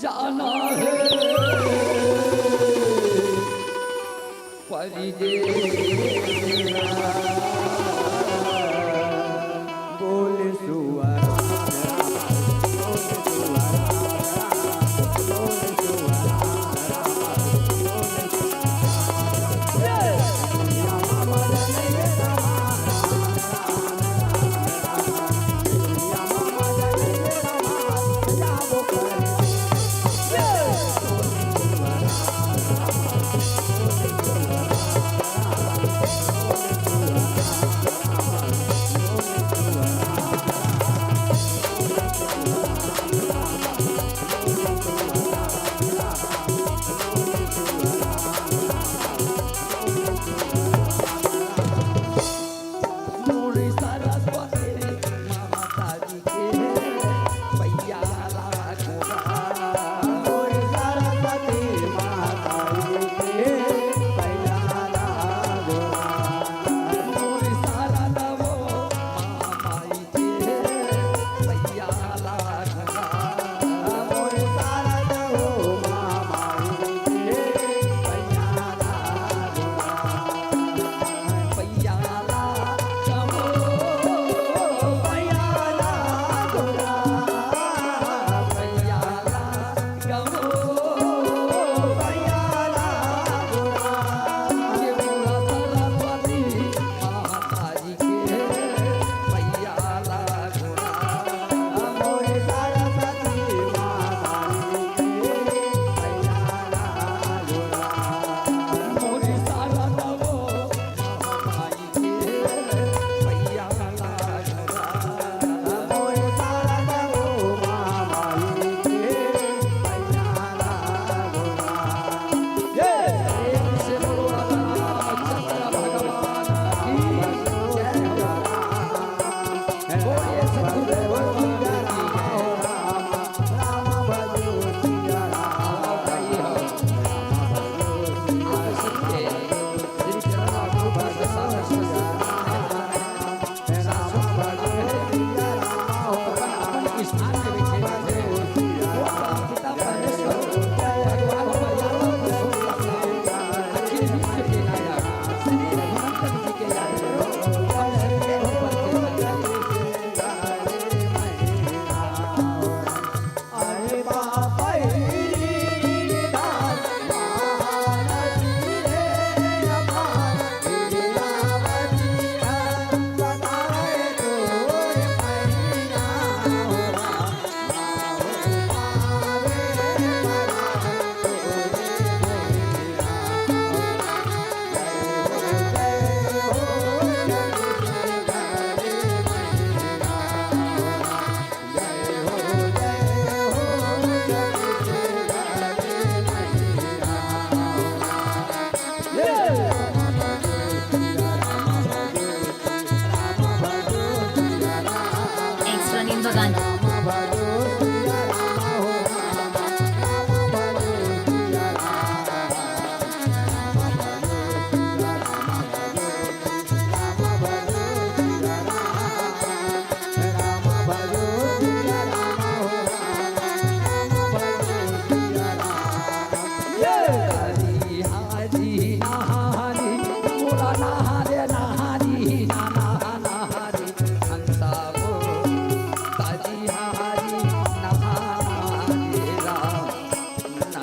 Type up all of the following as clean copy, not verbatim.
जाना है परिदेश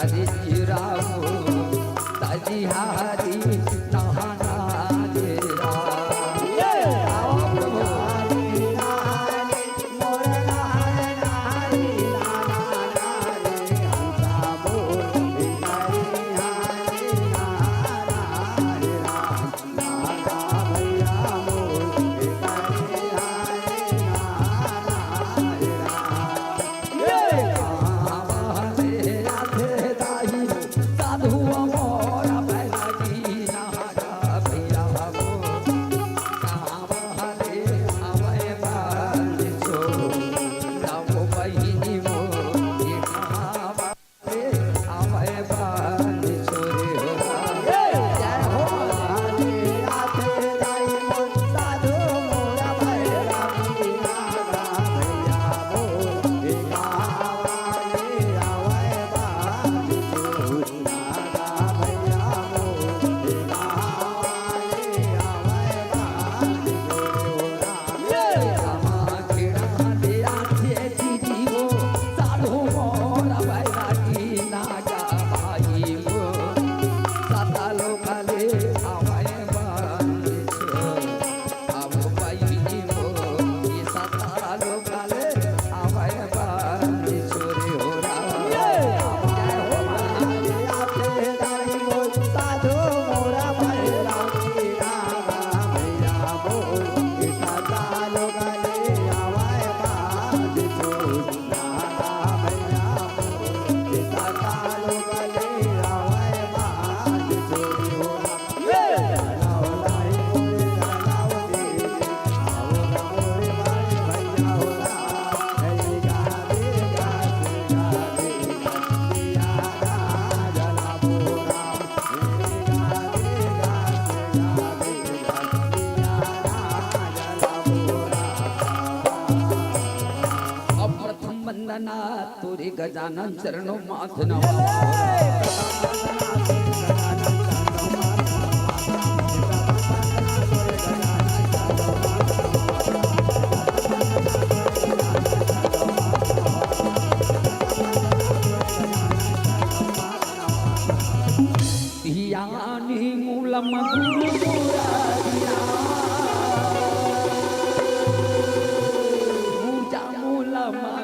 हरे जी राम ताजी हारी नहाना रे राम आओ प्रभु तुरी गजानन चरणों माथ यानी मूलम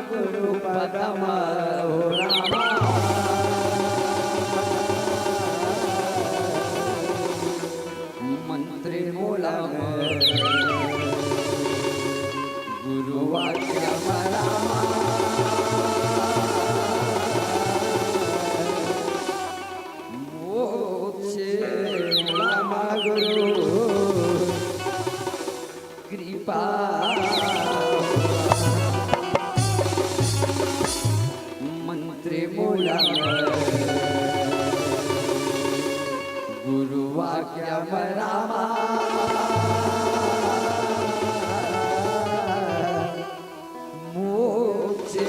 गुरु मंत्री मोला गुरु वाक्य गुरु कृपा मोला गुरु वाक्य रामा मोक्षे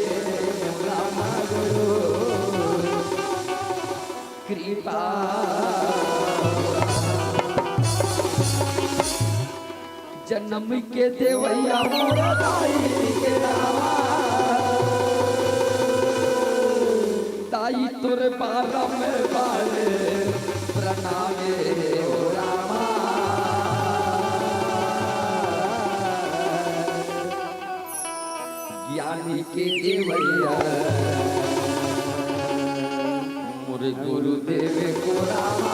रामा गुरु कृपा जन्म के देवैया मोरा दाई के रामा ताई तुर पारम बाले प्रणामे हो रामा ज्ञानी के देवैया मोरे गुरुदेव को रामा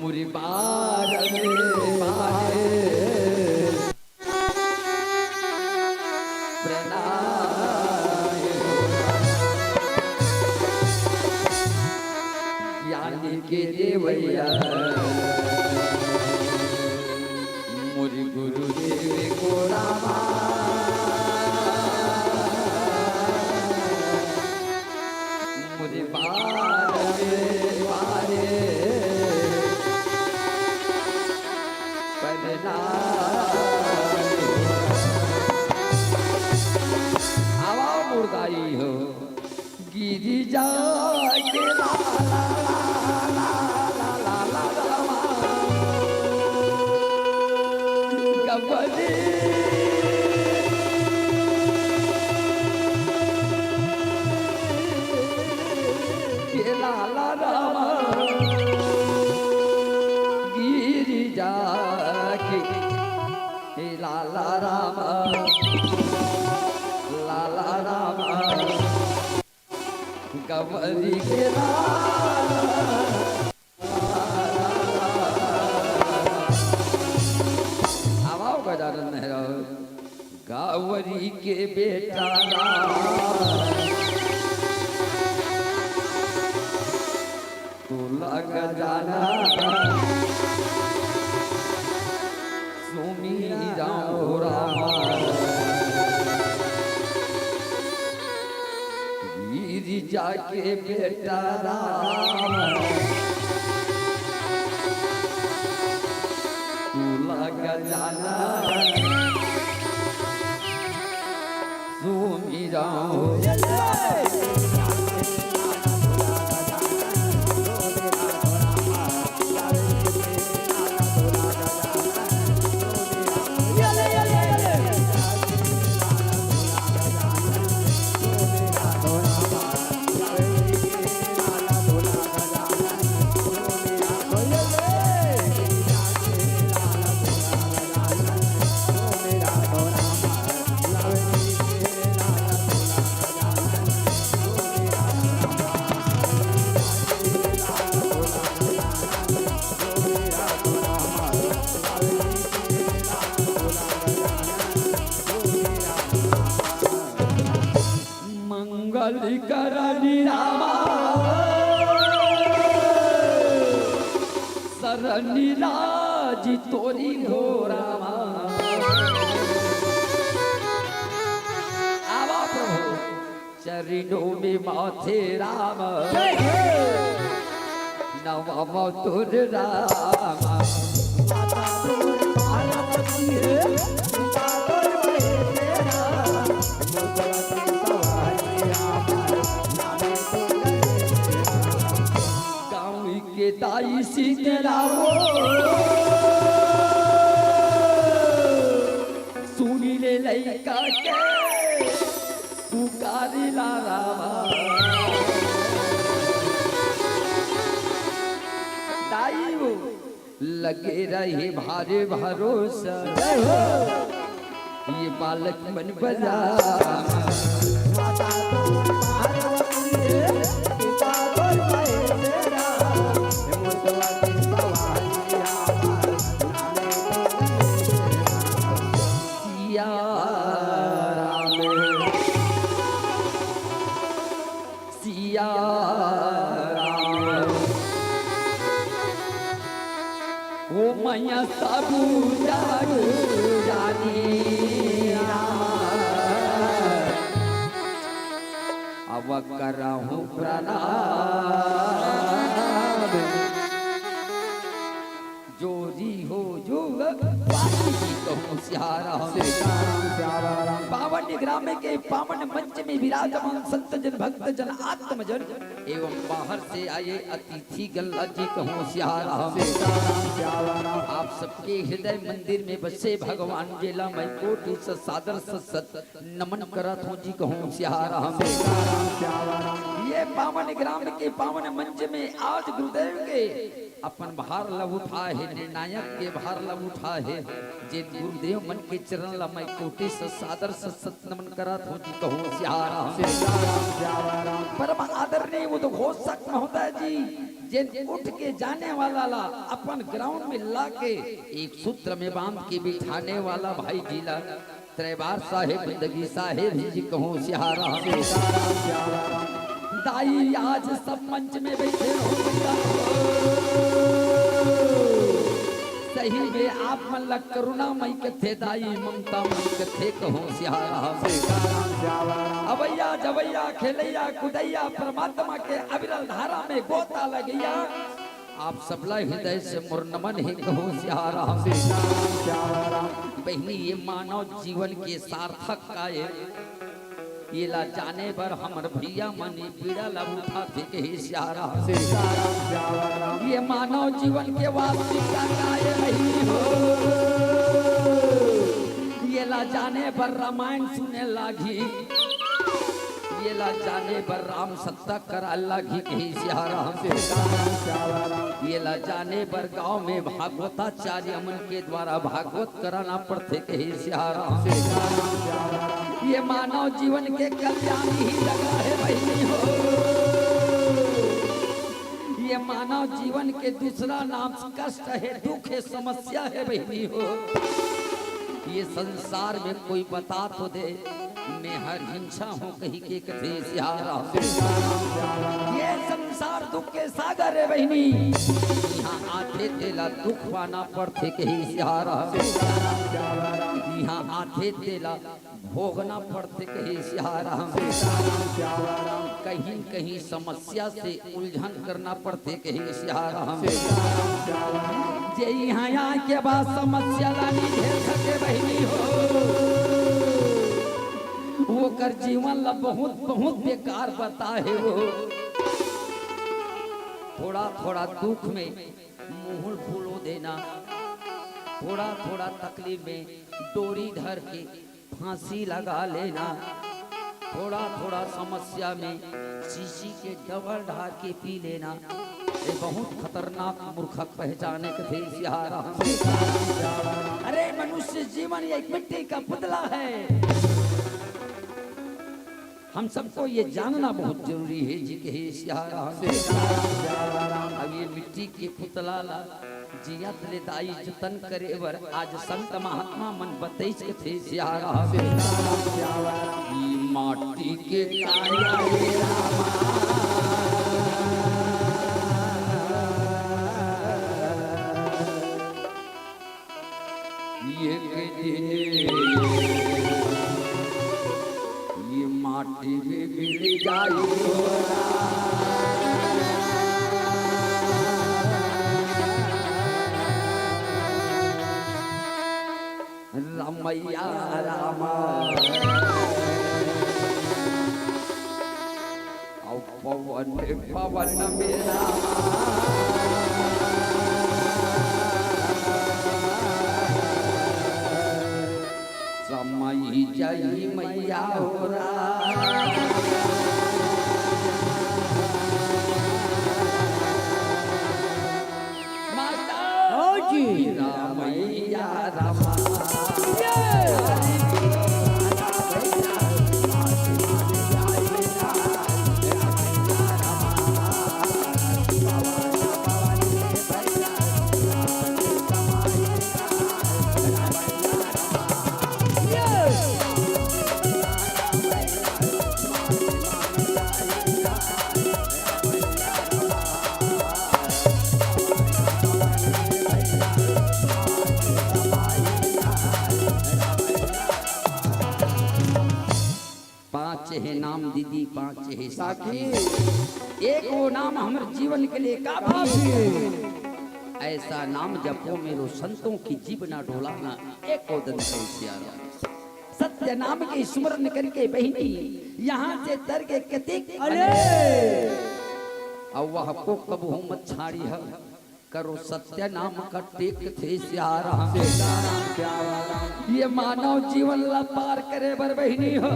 मुरी बार में बारे के देवैया मुरी गुरुदेव को रामा मुरी बारे पढ़ना आवा मुर्दाई हो गिरी जा के लाला कंवरी के लाला। आवाओ गजानन मेहरा गावरी के बेटा तुला गजाना सुमीरा रामा वीर जाके बेटा राम तुला गजाना सुमीरा करनी रामा सरनी लाजी तोरी हो रामा। आवा प्रभु चरणों में माथे राम नवम तुर रामा। के दाई सीतेरा हो सुनी ले लइका के पुकारी ला रामा। दाई हो लगे रहे भारे भरोसा ये बालक मन बजा मैया सबू जागू जानी अब करहूँ प्रणाम जोरी हो जो पावन ग्राम के पावन मंच में विराजमान संत जन भक्त जन आत्मजन एवं बाहर से आए अतिथि गल्ला जी कहूँ सियाराम। आप सबके हृदय मंदिर में बसे भगवान जेला मैं कोटि सादर सत नमन करत हूँ जी कहूँ सियाराम। ये पावन ग्राम के पावन मंच में आज गुरुदेव के अपन भार लब उठा है निर्णायक के भार लब उठा है जे गुरुदेव मन के चरण ला मैं कोटि सादर सत नमन करत हूँ जी कहूँ सियाराम। परम आदरणीय वो तो घोषक महोदय जी जे उठ के जाने वाला ला अपन ग्राउंड में ला के एक सूत्र में बांध के बिठाने वाला भाई जिला त्रैवार साहेब जिंदगी साहेब जी कहूँ सियाराम। दाई आज सब मंच में बैठे हो सही में आप मन लग करुणा मई कथे दाई ममता मई कथे कहूँ सियाराम। अवैया जवैया खेलैया कुदैया परमात्मा के अविरल धारा में गोता लगैया आप सबला हृदय से मुर्नमन ही कहूँ सियाराम। बहनी ये मानव जीवन के सार्थक का ये ला जाने पर हमर भैया मनी पीड़ा ला उठा थे के सियाराम। ये मानव जीवन के वास्तविकता का ये नहीं हो ये ला जाने पर रामायण सुने लागी ये ला जाने पर राम सत्ता कर अल्लाह की कही सियाराम। ये ला जाने पर गांव में भागवताचार्य अमन के द्वारा भागवत कराना पड़ते कही सियाराम। ये मानव जीवन के कल्याण ही लगा है बहनी हो ये मानव जीवन के दूसरा नाम कष्ट है, दुख है, समस्या है बहनी हो। ये संसार में कोई बता तो दे, मैं हर हिंसा हूँ कहीं के कथे सियारा। ये संसार दुख के सागर है बहनी, यहाँ आते तेला दुख पाना पड़ते कहीं सियारा। यहाँ आते तेला भोगना पड़ते कहीं सियारा। कहीं कहीं समस्या से उलझन करना पड़ते कहीं सियारा। जे यहाँ के बाद समस्या लानी झेल सके बहनी हो, वो कर जीवन ला बहुत बहुत बेकार बता है वो। थोड़ा थोड़ा दुख में मुंह फूलो देना, थोड़ा थोड़ा तकलीफ में डोरी धर के फांसी लगा लेना, थोड़ा थोड़ा समस्या में शीशी के डबल ढार के पी लेना, ये बहुत खतरनाक मूर्खक पहचाने के थे सियारा। अरे मनुष्य जीवन एक मिट्टी का पुतला है, हम सबको ये जानना बहुत जरूरी है जी के सियारा। अब ये मिट्टी के पुतला ला जियत ले दाई जतन करे बर आज संत महात्मा मन बतैस के थे सियारा। माटी के काया रे रामा, ये माटी में मिल जाए रमैया रामा। पवन पवन मेरा समय जय मैया हो माता जी रामैया रामा। है नाम दीदी, पांच है साखी, एक वो नाम हमारे जीवन के लिए काफी है। ऐसा नाम जपो मेरो संतों की जीवना डोलाना, एक ओदन सियारा। सत्य नाम के स्मरण करके बहनी यहाँ से तर के कतिक और वह को कबहू मत छाड़ी है, करो सत्य नाम का टेक थे सियारा। ये मानव जीवन ला पार करे बर बहनी हो।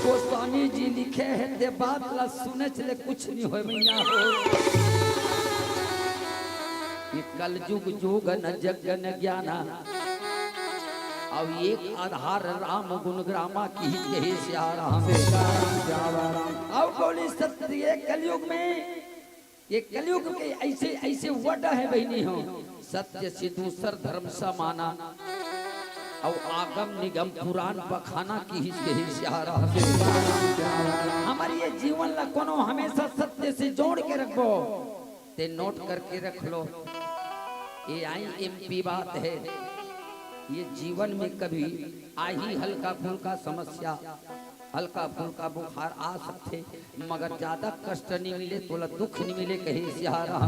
गोस्वामी जी लिखे है ते बात ला सुने चले कुछ नहीं हो मैया हो। ये कल जुग जुग न जग न ज्ञाना, अब एक आधार राम गुण ग्रामा की कही सियारा। अब बोली सत्य ये कलयुग में, ये कलयुग के ऐसे ऐसे वर्ड है बहनी हो। सत्य से दूसर धर्म समाना, और आगम निगम पुराण बखाना की सियारा। हमारी ये जीवन ला कोनो हमेशा सत्य से जोड़ के रखो, ते नोट करके रख लो। ये IMP बात है, ये जीवन में कभी आई हल्का फुल्का समस्या, हल्का फुल्का बुखार आ सकते, मगर ज्यादा कष्ट नहीं मिले, थोड़ा दुख नहीं मिले कहीं सियारा।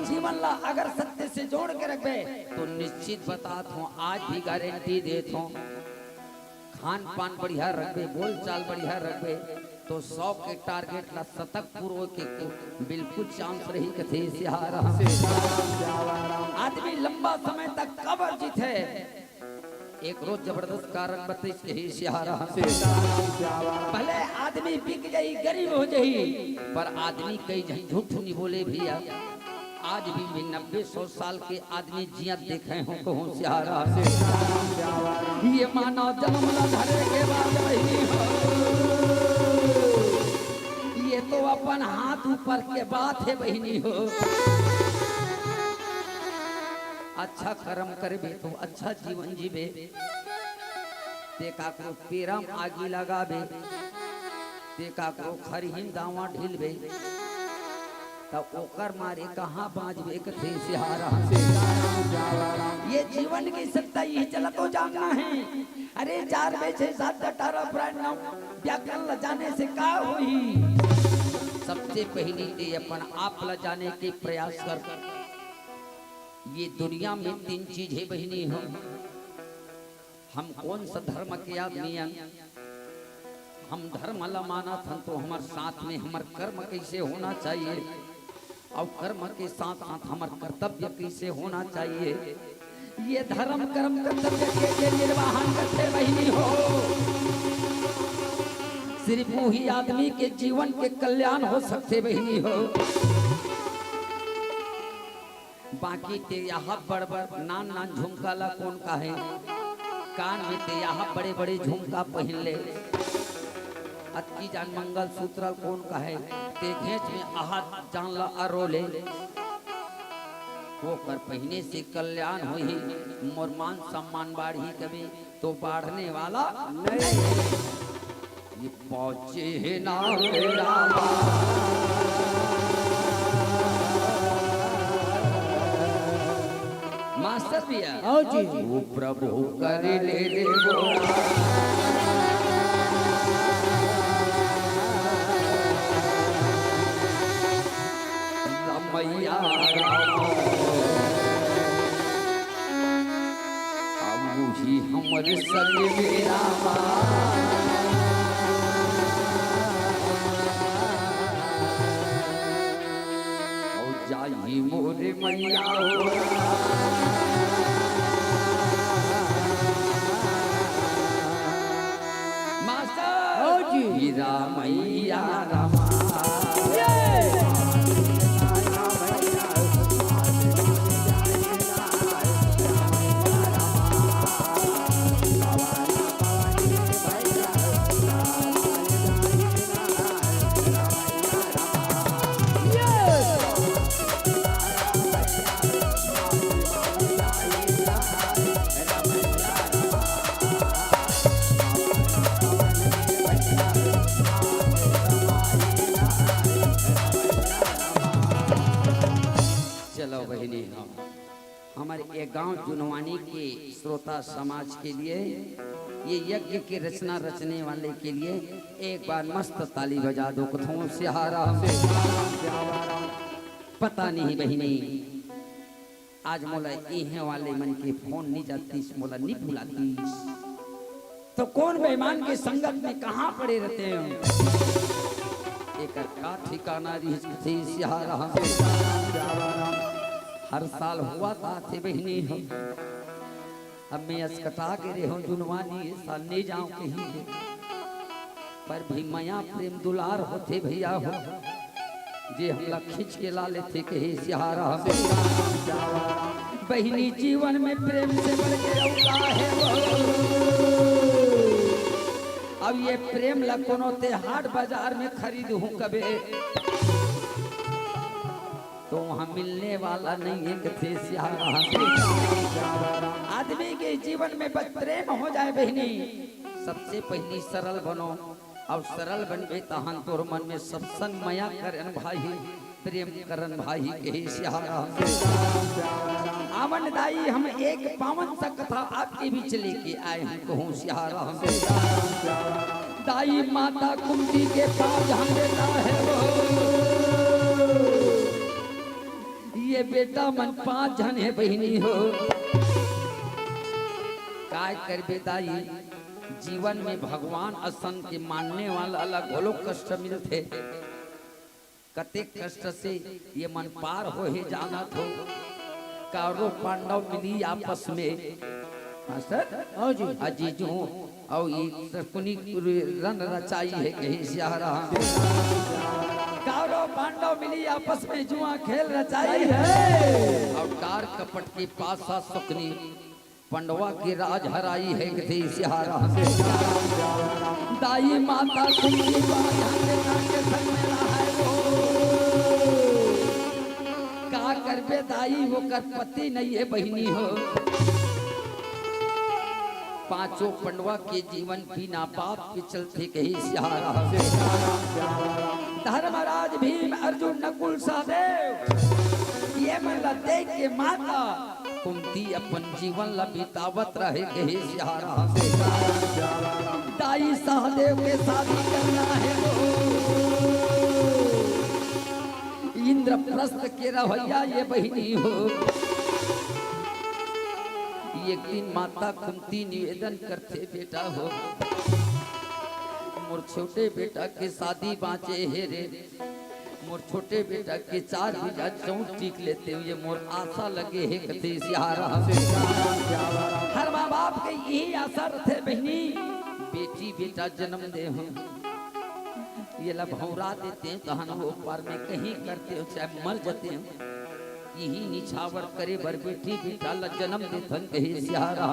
जीवन ला अगर सत्य से जोड़ के रखे तो निश्चित बतात हूँ, आज भी गारंटी देता हूँ, खान पान बढ़िया रखे, बोल चाल बढ़िया रखे तो 100 के टारगेट ला शतक पूर्व के बिल्कुल चांस रही कथे सियारा। आदमी लंबा समय तक कबर जीत है, एक रोज जबरदस्त कारण बतैस के सियारा। पहले आदमी बिक जाई, गरीब हो जाई, पर आदमी कई झूठ नहीं बोले भैया। आज भी 90-100 साल के आदमी जियत देखे हो कहूँ सियारा। ये मानव जन्म न धरे के बाद वही हो, तो अपन हाथ ऊपर के बात है बहिनी हो। अच्छा कर्म करबे तो अच्छा जीवन जीवे, देखा को पेरम आगी लगाबे, देखा को खरहिन दावा ढिलबे, तब ओकर मारे कहाँ बाँचबे कथे सिहारा। ये जीवन की सत्ता ये चला तो जानना है। अरे 4 में 6 7 18 प्राण 9 व्याकरण ल जाने से का हुई। सबसे पहली ते अपन आप ल जाने के प्रयास कर। ये दुनिया में 3 चीज है बहिनी हो। हम कौन सा धर्म के आदमी हैं, हम धर्म ला माना था तो हमारे साथ में हमार कर्म कैसे होना चाहिए और कर्म के साथ साथ हमार कर्तव्य कैसे होना चाहिए। ये धर्म कर्म कर्तव्य के निर्वाहन करते बहिनी हो। सिर्फ वही आदमी के जीवन के कल्याण हो सकते बहिनी हो। बाकी ते यहाँ बड़ नान नान झुमका ला कौन का है, कान में ते यहाँ बड़े बड़े झुमका पहन ले, अतकी जान मंगल सूत्र कौन का है, ते घेच में आहत जान ला अरोले, वो कर पहने से कल्याण हो ही, मोर मान सम्मान बाढ़ी कभी तो बाढ़ने वाला नहीं। ये पहुंचे ना मास्टर भैया वो प्रभु कर ले मैया मुझी हमर संग मेरा और जाई मोरे मैया मास्टर हीरा मैया रामा हमारे एक गांव जुनवानी के श्रोता समाज के लिए ये यज्ञ की रचना रचने वाले के लिए एक बार मस्त ताली बजा दो कथों से हारा। पता नहीं बहिनी आज मोला इहे वाले मन के फोन नहीं जाती, मोला नहीं बुलाती तो कौन बेईमान के संगत में कहाँ पड़े रहते हैं। एक का ठिकाना रही हर साल हुआ था थे बहिनी हो। अब मैं अस्कटा के रे हूँ जुनवानी साल नहीं जाऊँ कहीं पर भी मया प्रेम दुलार होते भैया हो जे हमला खींच के ला लेते कहे सिहारा। बहिनी जीवन में प्रेम से बढ़ के औला है अब ये प्रेम लकोनो ते हाट बाजार में खरीद हूँ कबे तो वहाँ मिलने वाला नहीं है कथे सिहारा। आदमी के जीवन में बस प्रेम हो जाए बहिनी सबसे पहली सरल बनो और सरल बनबे तहन तोर मन में सत्संग मया करन भाई प्रेम करन भाई के सिहारा। आवन दाई हम एक पावन सा कथा आपके बीच लेके आए हैं कहूँ सिहारा। दाई माता कुंती के पास हम देता है वो ये बेटा मन 5 जन है बहिनी हो काय कर बेदाई जीवन में भगवान असन के मानने वाला अलग बोलो कष्ट मिलते कते कष्ट से ये मन पार हो ही जाना थो कौरव पांडव मिली आपस में मास्टर अजीजू और ये शकुनी रन रचाई है कहीं सियारा। कौरव पांडव मिली आपस में जुआ खेल रचाई है और कार कपट के पास शकुनी पंडवा के राज हराई है कथे सियारा दाई माता कुंती के संग में रहा है वो का करबे दाई वो कर पति नहीं है बहिनी हो। पांचों पंडवा के जीवन बिना बाप के चलते कही सियारा धर्मराज भीम अर्जुन नकुल सहदेव ये मन देख के माता कुंती अपन जीवन ला बितावत रहे कही सियारा दाई सहदेव के शादी करना है इंद्रप्रस्थ के रवैया ये बहिनी हो। एक दिन माता कुंती निवेदन करते बेटा हो मोर छोटे बेटा के शादी बाँचे हे रे मोर छोटे बेटा के 4 बीघा चौंट टीक लेते हुए मोर आशा लगे है कथे सियारा हर माँ बाप के यही आशा रहे बहनी बेटी बेटा जन्म दे हो ये ला भौरा देते हैं तहन हो पार में कहीं करते हो चाहे मर जाते हो यही निछावर करे बर बेटी बेटा ला जन्म देथन कही सियारा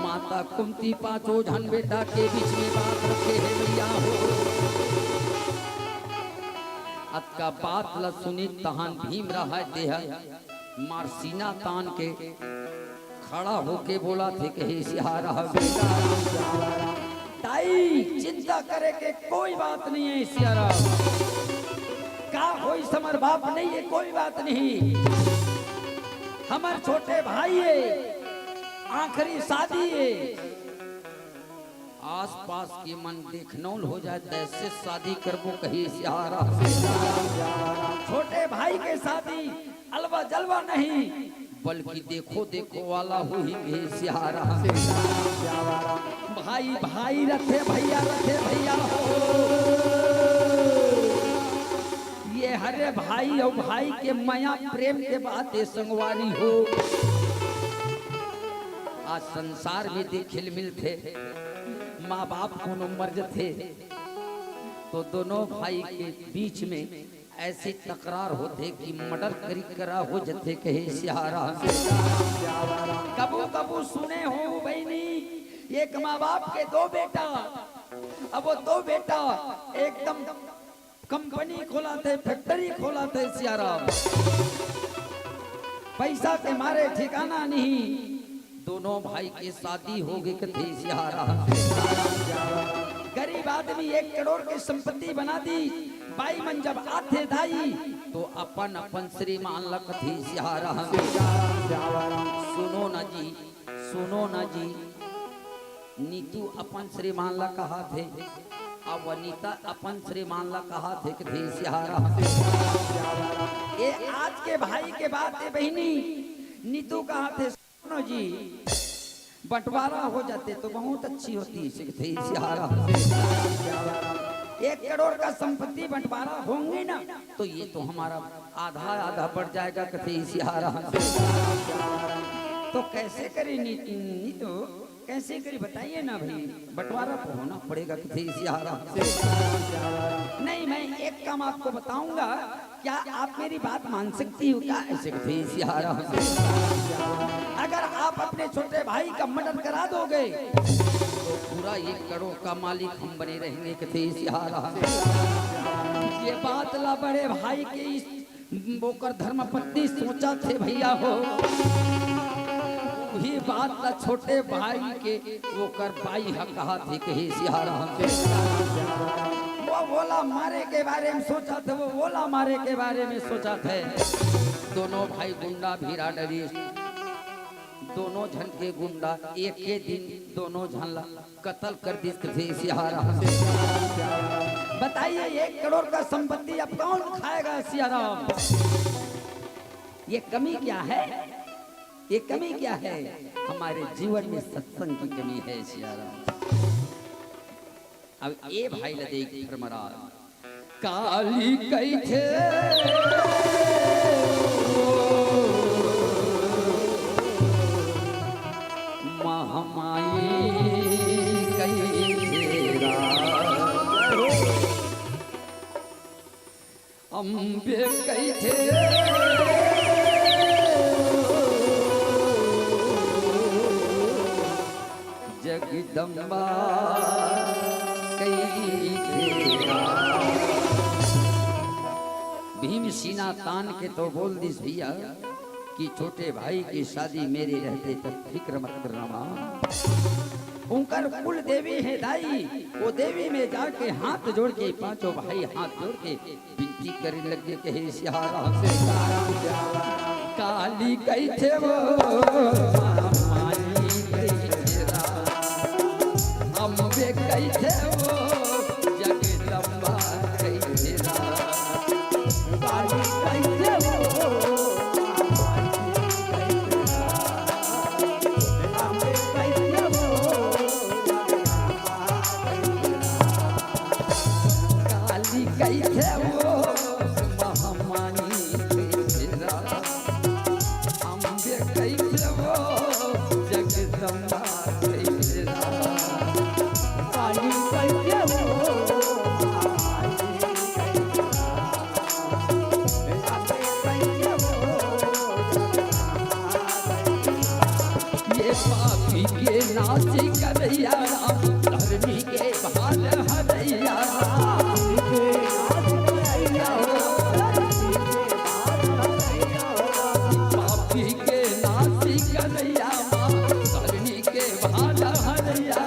माता कुंती पांचों जन बेटा के बीच में बात रखे है भैया हो अतका बात ला सुनी तहन भीम रहा देह मार सीना तान के खड़ा होके बोला थे कही सियारा ताई चिंता करे के कोई बात नहीं है सियारा का कोई समर बाप नहीं है कोई बात नहीं हमारे छोटे भाई है आखिरी शादी है आस पास के मन देखनौल हो जाए तैसे शादी करबो कही सियारा छोटे भाई के शादी अलवा जलवा नहीं बल्कि देखो देखो वाला हुई सियारा भाई भाई रखे भैया हो ये हरे भाई और भाई के माया प्रेम के बात संगवारी हो। आज संसार में देखिल मिलते माँ बाप कोनो मर्ज थे तो दोनों भाई के बीच में ऐसी तकरार होते कि मर्डर करी करा हो जते कहे सियारा कबू कबू सुने हो बहनी एक माँ बाप के 2 बेटा अब वो 2 बेटा एकदम कंपनी खोला थे फैक्ट्री खोला थे सियारा पैसा के मारे ठिकाना नहीं दोनों भाई के शादी हो गई कथे सियारा गरीब आदमी 1 करोड़ की संपत्ति बना दी बाई मन जब आते दाई तो अपन अपन श्रीमान लखी सियारा सुनो ना जी नीतू अपन श्रीमान ला कहा थे अब वनीता अपन श्रीमान ला कहा थे कि सियारा ये आज के भाई के बात है बहनी नीतू कहा थे सुनो जी बंटवारा हो जाते तो बहुत अच्छी होती सियारा 1 करोड़ का संपत्ति बंटवारा होंगे ना तो ये तो हमारा आधा बढ़ जाएगा कथे सियारा तो कैसे करे नीतू कैसे करी बताइए ना भाई बंटवारा तो होना पड़ेगा कथे सियारा नहीं मैं एक काम आपको बताऊंगा क्या आप मेरी बात मान सकती हो क्या ऐसे कथे सियारा अगर आप अपने छोटे भाई का मर्डर करा दोगे तो पूरा 1 करोड़ का मालिक हम बने रहेंगे कथे सियारा ये बात ला बड़े भाई के इस बोकर धर्मपत्नी सोचा थे भैया हो वही बात ला छोटे भाई के वो कर भाई कहा थे कही सियारा वो बोला मारे के बारे में सोचा था वो बोला मारे के बारे में सोचा थे दोनों भाई गुंडा भीरा डरी दोनों झन के गुंडा एक के दिन दोनों झन कत्ल कर दी थे सियारा बताइए 1 करोड़ का संपत्ति अब कौन खाएगा सियारा ये कमी क्या है ये कमी क्या है हमारे जीवन में सत्संग की कमी है सियारा अब ये भाई लदे फरमरा काली कई थे महामाई कई तेरा अम्बे कई थे जगदम्बा कई भीम सीना तान के तो बोल दिस भैया कि छोटे भाई की शादी मेरे रहते तक फिक्र मत करना। उनकर कुल देवी है दाई, वो देवी में जाके हाथ जोड़ के पांचों भाई हाथ जोड़ के विनती करने लगे कि हे सियाराम से काली कही थे वो माली कही थे अम्बे कही थे वो जगदम्बा कही थे काली कही थे वो पापी के नाची करैया धर्मी के भाल हरैया पापी के नाची करैया धर्मी के भाल हरैया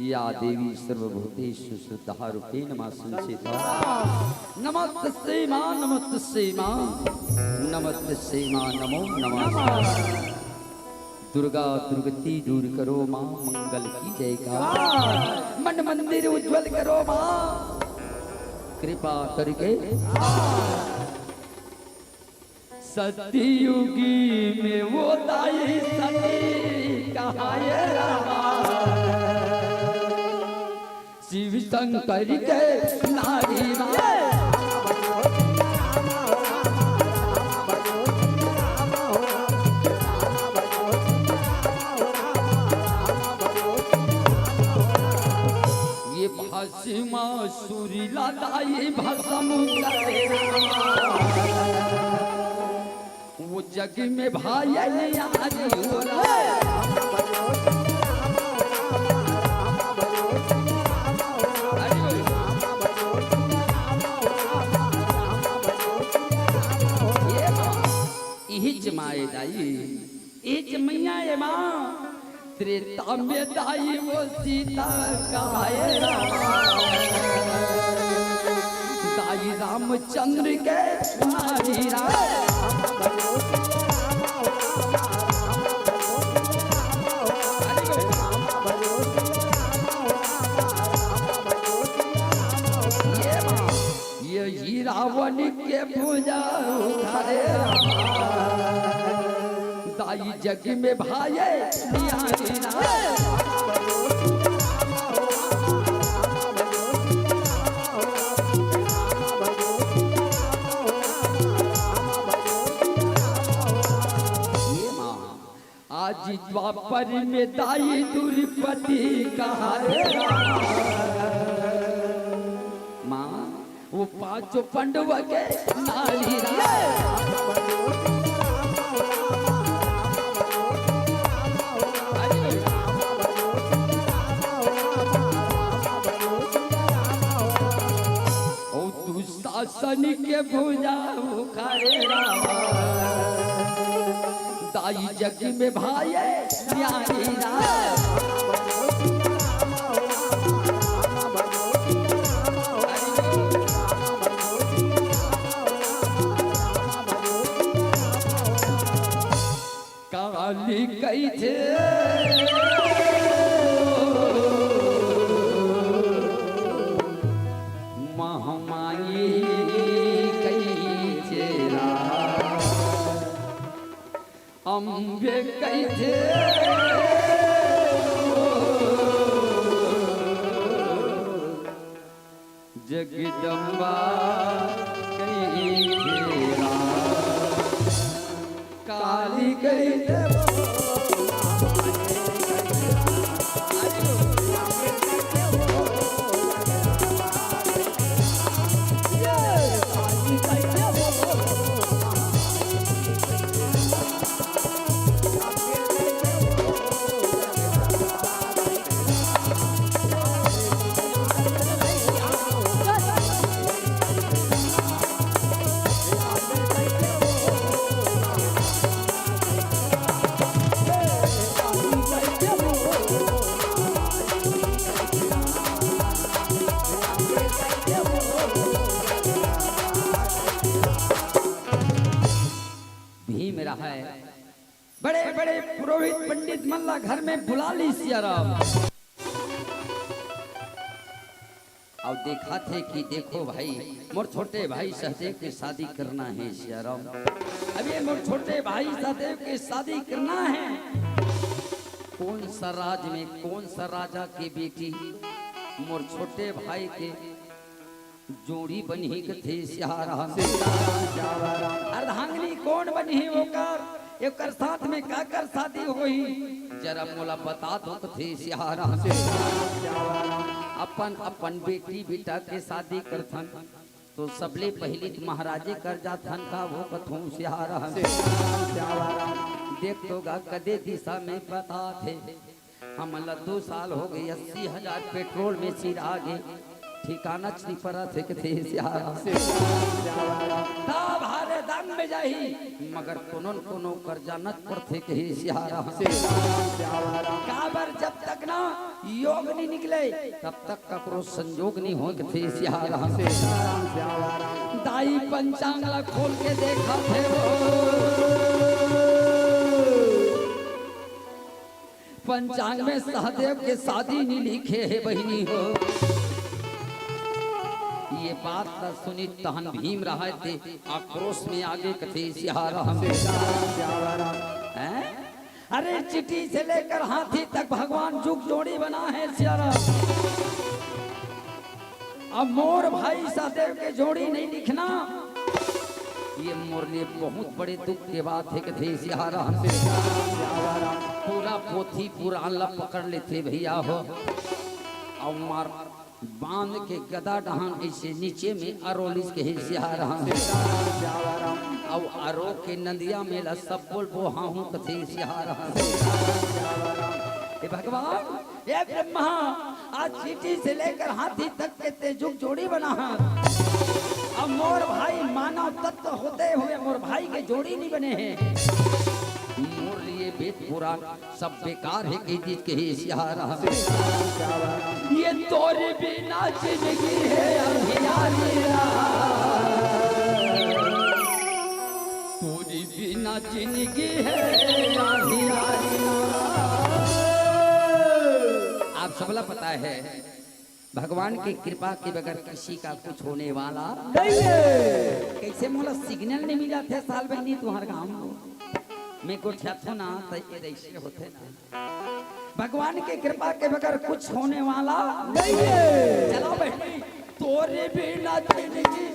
या देवी सर्वभूतेषु श्रद्धारूपेण मां संस्थिता नमस्ते मां नमस्ते मां नमस्ते मां नमो नमः। दुर्गा दुर्गति दूर करो मां मंगल की जय का मन मंदिर उज्जवल करो मां कृपा करके। सतयुगी में वो दाई सती कहाए शिव शंकर के नारी ये भस्मा सुरीला दाई भस्म वो जग में भाई माए दाई इच मैया ये माँ त्रेता में दाई वो सीता कहाए दाई रामचंद्र के नारी ये रावण के पूजा उठारे दाई जग में भाई आज द्वापर में दाई दुर्पति कहा माँ वो पांचों पंडव के नारी शनि के भुजा उखाड़े दाई जग में भाई न्यारी काली कही थे अम्बे कही थे जगदम्बा कही थे काली कही थे भीम रहा है बड़े बड़े पुरोहित पंडित मल्ला घर में बुला ली सिया राम। और देखा थे कि देखो भाई मोर छोटे भाई सहदेव की शादी करना है सिया राम। अब ये मोर छोटे भाई सहदेव की शादी करना है। कौन सा राज में कौन सा राजा की बेटी मोर छोटे भाई के जोड़ी बनी थे सिया राम। अर्धांगिनी कौन बनी वो कर एक साथ में का कर शादी हुई जरा मोला बता दो थे सिया राम। अपन अपन बेटी बेटा के शादी करथन तो सबले पहली महाराजे कर जाथन का वो कथों सिया राम। देख तो गा कदे दिशा में बता थे हम 2 साल हो गए 80,000 पेट्रोल में सिर आगे ठिकाना नहीं पड़ा थे कि थे सिया राम। भारे दाम में जाही मगर कोनो कर जानत पर थे कि सिया राम। काबर जब तक ना योग नहीं निकले तब तक ककरो संजोग नहीं हो थे सिया राम। दाई पंचांग ला खोल के देखा थे पंचांग में सहदेव के शादी नहीं लिखे है बहिनी हो। ये बात सुनी तहन भीम रहा थे आक्रोश में आगे कथे सिया राम। अरे चिट्ठी से लेकर हाथी तक भगवान जुग जोड़ी बना है सिया राम। अब मोर भाई सहदेव के जोड़ी नहीं लिखना ये मोर लिए बहुत बड़े दुख के बात है कथे सिया राम। पूरा पोथी पुराण ला पकड़ लेते भैया हो और मार बांध के गदा डहान ऐसे नीचे में अरोलिस के सिया राम। और अरो के नदिया में ला सब बोल बोहा हूँ कथे सिया राम। भगवान ये ब्रह्मा आज चीटी से लेकर हाथी तक के तेजुग जोड़ी बना है। अब मोर भाई मानव तत्व होते हुए मोर भाई के जोड़ी नहीं बने हैं। मोर लिए वेद पुराण सब बेकार है कि चीज के सिया राम। ये तोरे बिना जिंदगी है अंधियारी तोरी बिना जिंदगी है अंधियारी। आप सबला पता है भगवान की कृपा के बगैर किसी का कुछ होने वाला नहीं है। कैसे मोला सिग्नल नहीं मिला थे साल बहनी तुम्हारे गाँव में को ठो ना तो ये ऐसे होते ना। भगवान की कृपा के बगैर कुछ होने वाला नहीं है। चलो बहनी तोरे बिना जिंदगी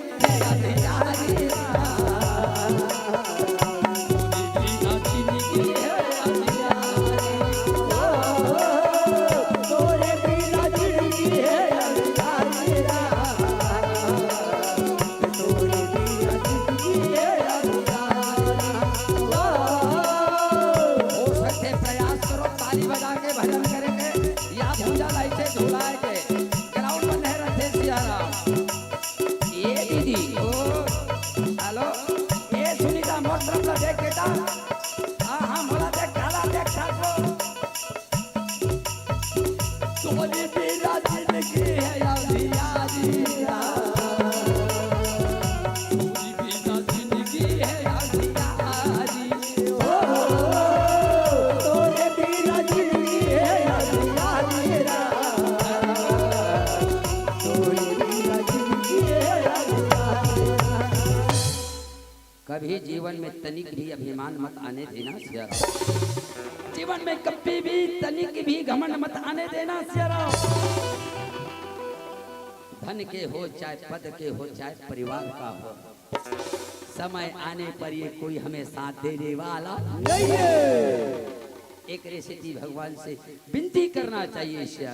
कभी जीवन में तनिक भी अभिमान मत आने देना सिया राम। जीवन में कभी भी तनिक भी घमंड मत आने देना सिया राम। धन के हो चाहे पद के हो चाहे परिवार का हो समय आने पर ये कोई हमें साथ देने वाला नहीं है। एक रेसिटी भगवान से विनती करना चाहिए सिया।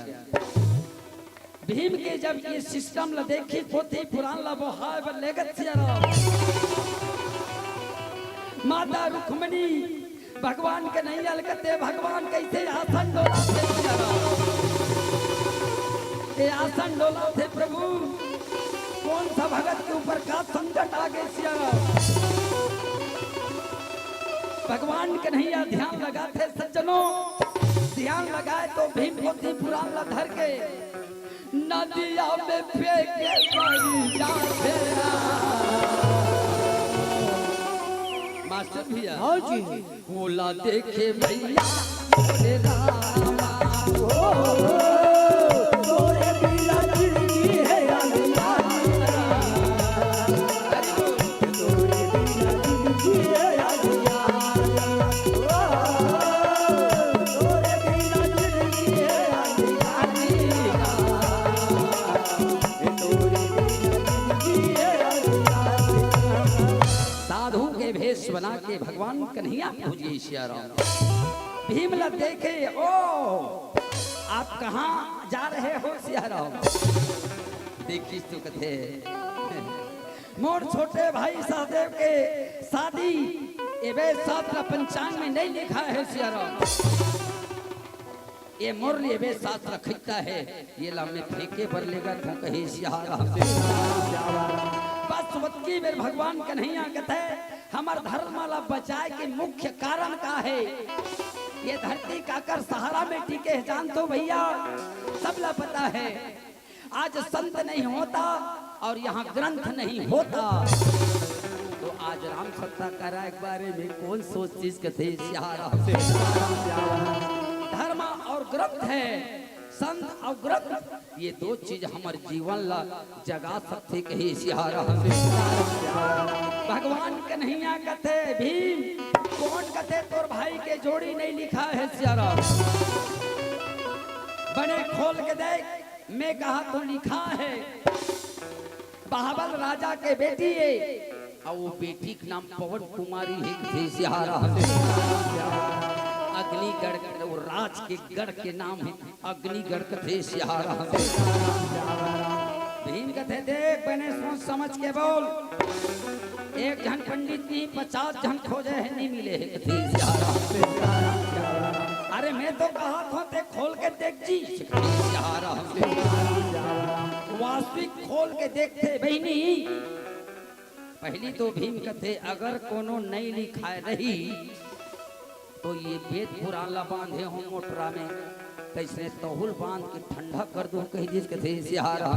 भीम के जब ये सिस्टम ला देखी पोथी पुराण ला वो हाय लेगत सिया राम। माता रुक्मणी भगवान के नहीं अलकते भगवान कैसे आसन डोला थे आसन डोला थे प्रभु। कौन सा भगत के ऊपर का संकट आ गए सिया भगवान के नहीं ध्यान लगाते सज्जनों। ध्यान लगाए तो भीम पोथी पुराण ला धर के नदिया में फेंके पड़ी जा फेरा। मास्टर भैया हाँ जी बोला देखे भैया बोले रामा तोरे बिना जिंदगी है अनजान, तोरे बिना जिंदगी है अनजान, तोरे बिना जिंदगी है अनजान, तोरे बिना जिंदगी है अनजान। साधु के भेष बना के भगवान कन्हैया पहुंच गए सिया राम। भीमला देखे ओ आप कहाँ जा रहे हो सिया राम। देखी तो कथे मोर छोटे भाई सहदेव के शादी एवे शास्त्र पंचांग में नहीं लिखा है सिया राम। ये मोर एवे शास्त्र खिता है ये लामे फेंके पर लेगा तो कहे सिया राम। बस वत्की मेरे भगवान कन्हैया कहते हमार धर्ममाला बचाए के मुख्य कारण का है ये धरती काकर सहारा में टिके जान तो भैया सबला पता है। आज संत नहीं होता और यहाँ ग्रंथ नहीं होता तो आज राम सत्ता करा एक बारे में कौन सोच चीज कथे धर्म और ग्रंथ है संत और ग्रंथ ये दो चीज हमारे जीवन ला जगा सकते कहे सिहारा। भगवान कन्हैया कथे भीम कौन कथे तोर भाई के जोड़ी नहीं लिखा है सियारा। बने खोल के देख मैं कहा तो लिखा है बहाबल राजा के बेटी है और वो बेटी का नाम पवन कुमारी है सिहारा। अग्निगढ़ वो राज के गढ़ के नाम है अग्निगढ़ कथे सिहारा। भीम कथे देख बने सोच समझ के बोल एक जन पंडित नहीं 50 जन खोजे है नहीं मिले है कथे सिहारा। अरे मैं तो कहा था ते खोल के देख जी सिहारा। वास्तविक खोल के देखते बहनी पहली तो भीम कथे अगर कोनो नहीं लिखाए रही तो ये वेद पुराण ला बांधे हो मोटरा में कैसे तहुल बांध के ठंडा कर दो कहीं जिस कथे सिहारा।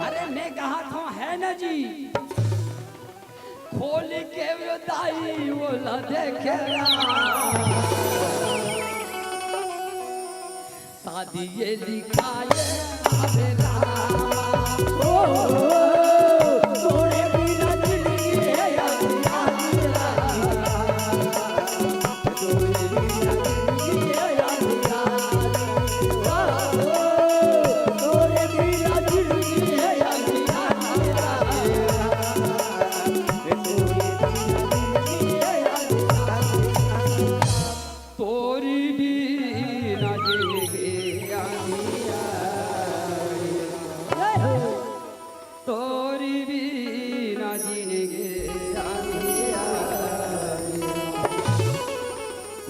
अरे मैं कहा था है ना जी खोल के दाई वो ला देखे शादी ये लिखाए तोरे बिना जिंदगी है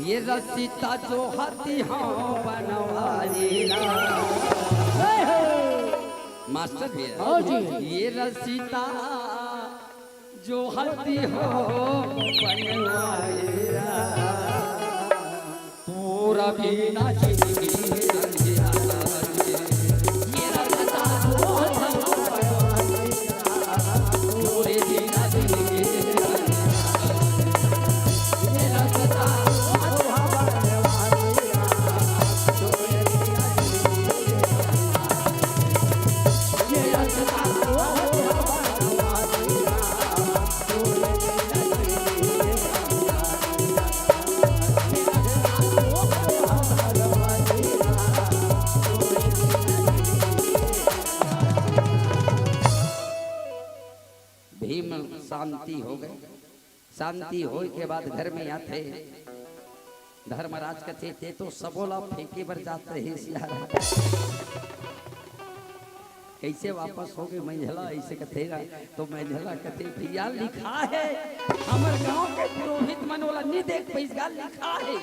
ये रसीता जो हाथी हाँ बनवाली मास्टर भी है ये रसीता जो हाथी हो बनवाली पूरा भी ना शांति हो गई। शांति हो के बाद घर में आते धर्मराज कथे थे तो सबोला फेंके पर जाते हैं सियारा कैसे वापस हो गए मंझला ऐसे कथेगा तो मंझला कथे भैया लिखा है हमार गांव के पुरोहित मन वाला नहीं देख पैसा लिखा है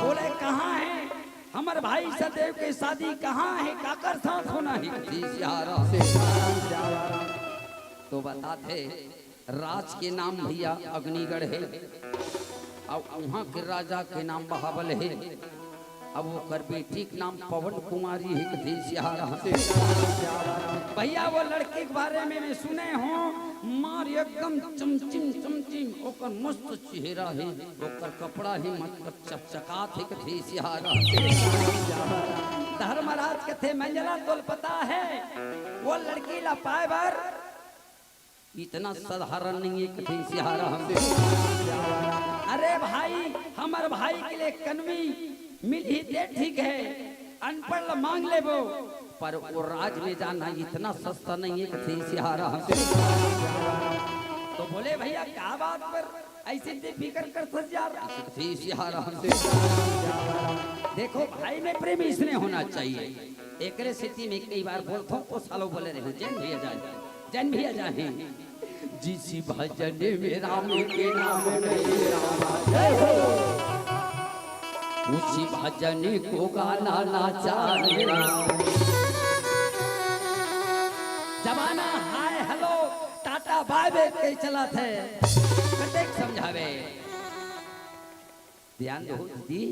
बोले कहाँ है हमारे भाई सदैव के शादी कहाँ है काकर साथ होना है तो बताते राज के नाम भैया अग्निगढ़ है और वहाँ के राजा के नाम बहाबल है अब वो कर बेटी के नाम पवन कुमारी है कथी सियारा भैया वो लड़के के बारे में मैं सुने हो मार एकदम चमचिम चमचिम ओकर मस्त चेहरा है ओकर कपड़ा ही मतलब चकचकात है कथी सियारा धर्मराज कथे मंजला तोल पता है वो लड़की ला पाए बार इतना साधारण नहीं है कथी सियारा अरे भाई हमारे भाई के लिए कन्वी मिल ही दे ठीक है अनपढ़ मांग ले वो पर वो राज में जाना इतना सस्ता नहीं है कथी सियारा तो बोले भैया क्या बात पर ऐसे फिक्र कर कथी सियारा देखो भाई में प्रेम इसने होना चाहिए एक स्थिति में कई बार बोलता हूँ तो सालों बोले रहे जैन भैया जाए जिस भजन में राम के नाम नहीं उसी भजन को गाना नाचा जमाना hi hello tata bye bye के चला थे कतेक समझावे ध्यान दो दीदी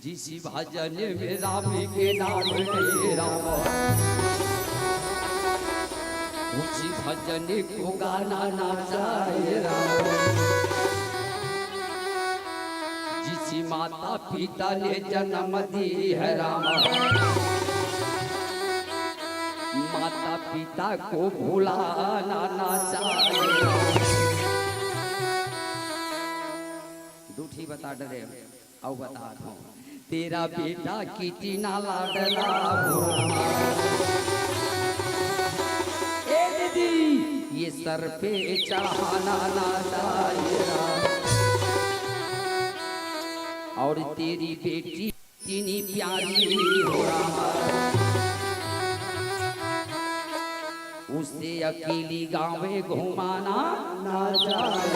जिस भजन में राम के नाम नहीं राम उसी भजन को गाना नाचा जिसी माता पिता ने जन्म दी है राम माता पिता को भुलाना ना चाहिए दूठी बता डरे आओ बता दो तेरा बेटा कितना लाडला ए दीदी ये सर पे चढ़ाना ना चाहिए और तेरी बेटी इतनी प्यारी हो रहा उसे अकेली गाँव में घुमाना ना जाए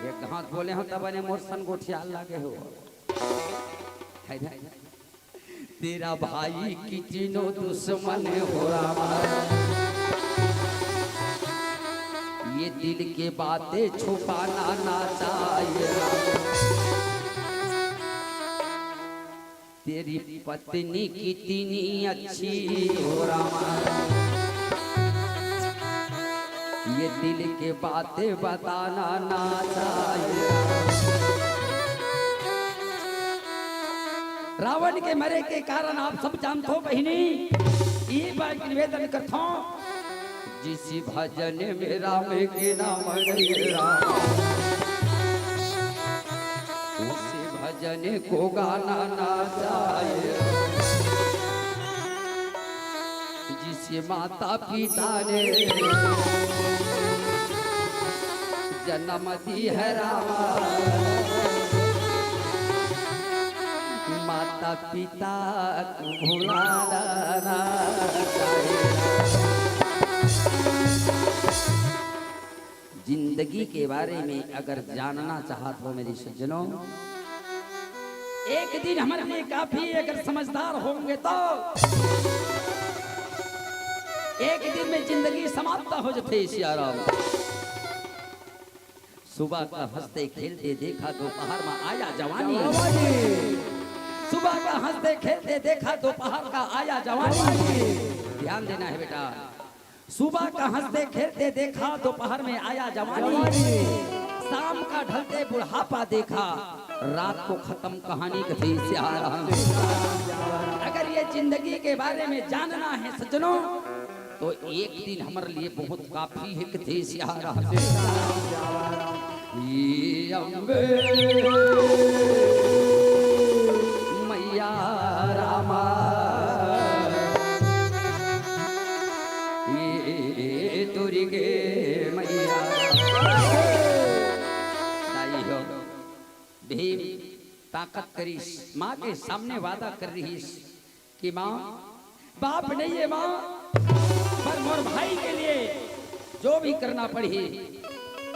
एक हाथ बोले हो तब ने मोर सन गोठिया लागे हो तेरा भाई कितनो दुश्मन हो रहा ये दिल के बातें छुपाना ना चाहिए तेरी पत्नी कितनी अच्छी हो रहा ये दिल के बातें बताना ना चाहिए रावण के मरे के कारण आप सब जानते हो बहिनी ये बात निवेदन करता हूँ जिस भजन में राम के नाम नहीं राम उस भजन को गाना ना चाहिए जिसे माता पिता ने जन्म दी है राम माता पिता को भुलाना ना चाहिए जिंदगी के बारे में अगर जानना चाहते हो मेरी सज्जनों एक दिन हमारे लिए काफी अगर समझदार होंगे तो एक दिन में जिंदगी समाप्त हो जाती सियाराम सुबह का हंसते खेलते देखा दोपहर में आया जवानी सुबह का हंसते खेलते देखा दोपहर का आया जवानी ध्यान देना है बेटा सुबह का हंसते खेलते देखा दोपहर में आया जवानी शाम का ढलते बुढ़ापा देखा रात को खत्म कहानी कथी सियारा अगर ये जिंदगी के बारे में जानना है सज्जनों तो एक दिन हमारे लिए बहुत काफी है कथी सियारा ये अम्बे मैया रामा ये तुरिगे मैया दाई हो भीम ताकत करीस माँ के सामने वादा कर रही कि माँ बाप नहीं है माँ पर मोर भाई के लिए जो भी करना पड़ी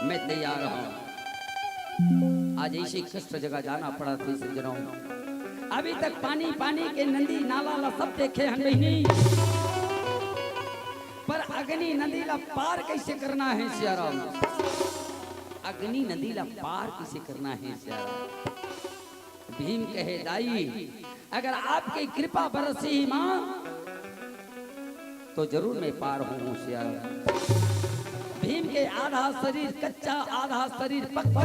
मैं तैयार हूँ आज ऐसी कष्ट जगह जाना पड़ा थी सज्जनों अभी तक पानी पानी के नदी नाला ला सब देखे हम नहीं पर अग्नि नदी ला पार कैसे करना है सियाराम अग्नि नदी ला पार कैसे करना है सियाराम भीम कहे दाई अगर आपकी कृपा बरसी मां तो जरूर मैं पार हूं होशियार। भीम के आधा शरीर कच्चा आधा शरीर पक्का,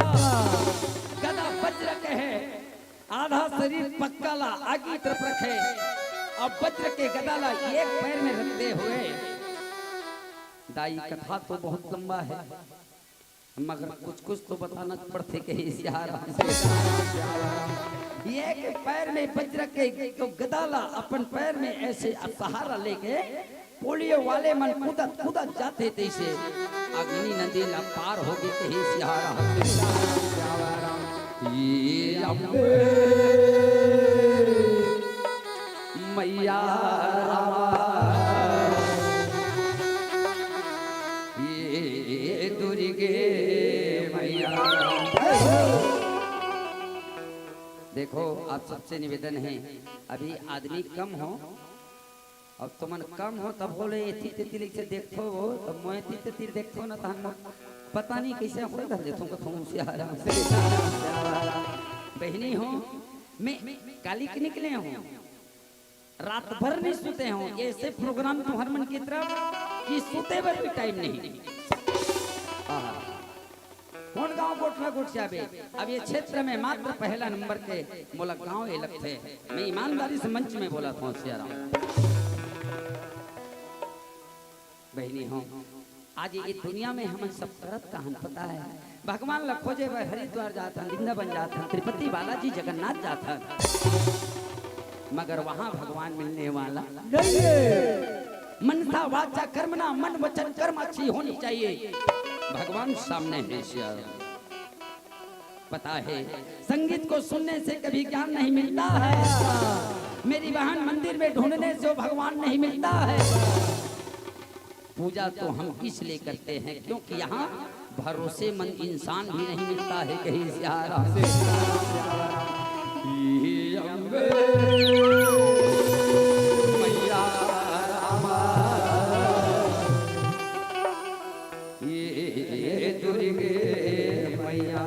गदा वज्र कहे आधा शरीर पक्का ला आगे तरफ रखे और वज्र के गदाला एक पैर में रखते हुए। दाई कथा तो बहुत लंबा है मगर कुछ कुछ तो बताना पड़ते कहीं एक पैर में वज्र के तो गदाला अपन पैर में ऐसे सहारा लेके पोलियो वाले मन कूदत कूदत जाते थे से अग्नि नदी न पार होगी कहीं सिहारा। ये अम्बे मैया ये दुर्गे मैया। देखो आप सबसे निवेदन है अभी आदमी कम हो अब तो मन कम हो तब बोले एती तेती लिख से देखो तब मैं एती तेती देखो ना तो हम पता नहीं कैसे हो कर देता हूँ कथों से आराम से बहनी हो मैं काली के निकले हूँ रात भर नहीं सोते हूँ ऐसे प्रोग्राम तुम्हारे मन की तरफ कि सोते भर भी टाइम नहीं। कौन गांव कोटला कोटचाबे अब ये क्षेत्र में मात्र पहला नंबर के मोला गांव ये लगते मैं ईमानदारी से मंच में बोला था बहनी हो आज ये दुनिया में हम सब तरफ का हम पता है भगवान ला खोजे हरिद्वार जाता वृंदावन जाता तिरुपति बालाजी जगन्नाथ जाता मगर वहां भगवान मिलने वाला नहीं है। मनसा वाचा कर्मना मन वचन कर्म अच्छी होनी चाहिए भगवान सामने है। पता है संगीत को सुनने से कभी ज्ञान नहीं मिलता है मेरी बहन मंदिर में ढूंढने से भगवान नहीं मिलता है। पूजा तो हम इसलिए करते हैं क्योंकि यहाँ भरोसेमंद इंसान भी नहीं मिलता है कहीं से आराम से। मैया रामा ये दुर्गे मैया।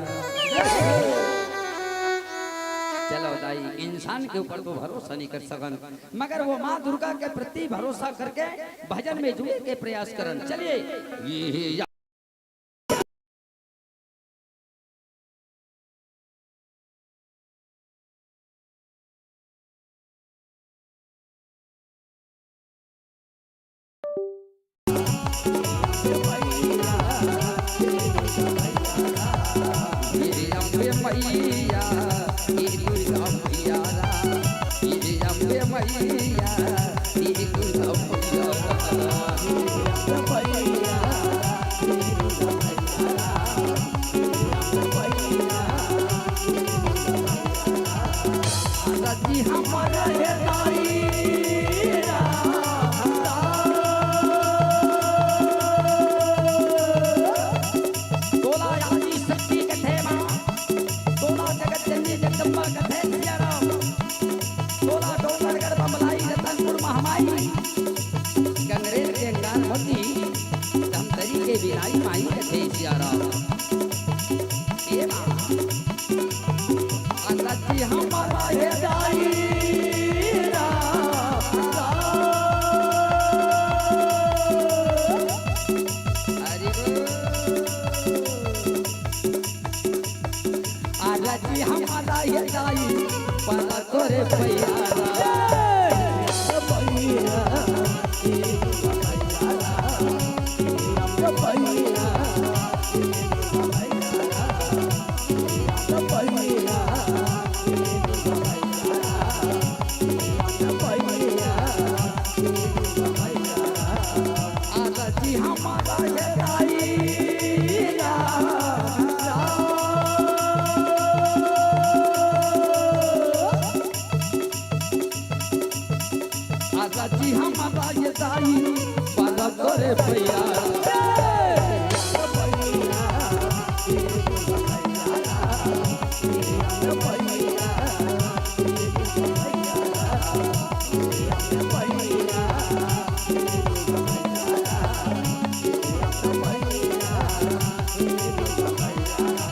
चलो दाई इंसान के ऊपर तो भरोसा नहीं कर सकन मगर वो माँ दुर्गा के प्रति भरोसा करके भजन में जुड़े के प्रयास करन। चलिए ये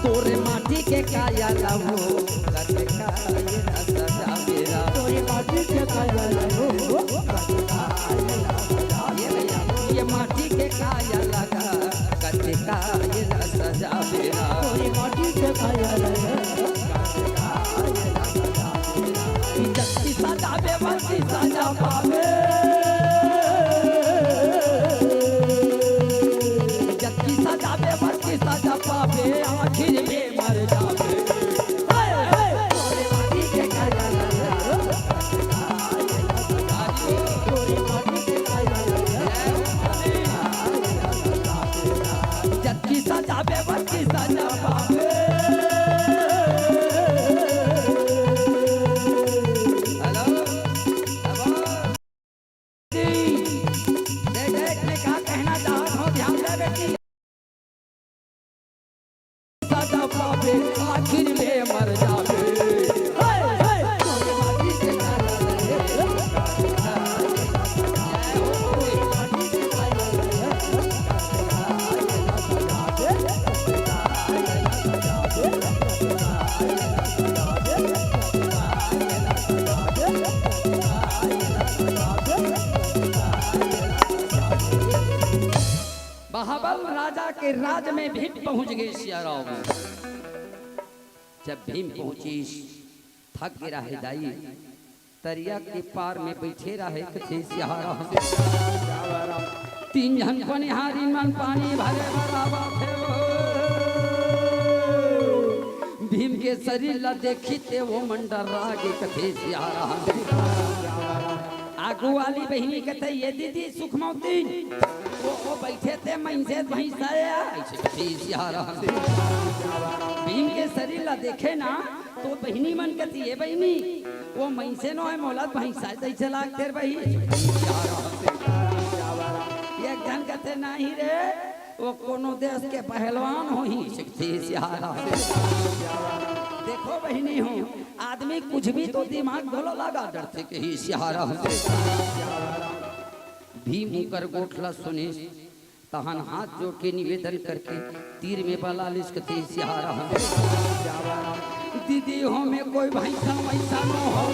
तोरे माटी के काया लावो पावे जग की सजा बेवर की सजा पावे आखिर में मर जावे हाय हाय तोरे माटी के काया तोरे माटी के काया जग की सजा बेवर की सजा पावे आखिर में मर जावे हाय हाय तोरे माटी के महाबल राजा के राज में भीम पहुंच गए सियाराम। जब भीम पहुंची थक गिरा है दाई तरिया के पार में बैठे रहे कथे सियाराम। तीन जन पनिहारी मन पानी भरे बराबा थे भीम के शरीर ला देखी ते वो मंडर रागे कथे सियाराम। आगू वाली बहनी कहते ये दीदी सुखमौती वो बैठे थे मैंसे भैंसाया भीम के शरीर ला देखे ना तो बहनी मन कहती है बहनी वो मैंसे नो है मौलाद भैंसा जैसे लाग तेर बही एक जन कहते नहीं रे वो कोनो देश के पहलवान हो ही देखो बहनी हो आदमी कुछ भी तो दिमाग धोलो लगा डरते के ही सिहारा भीम कर गोठला सुने तहन हाथ जोड़ के निवेदन करके तीर में बलालिश के सिहारा दीदी हो में कोई भैंसा वैसा न हो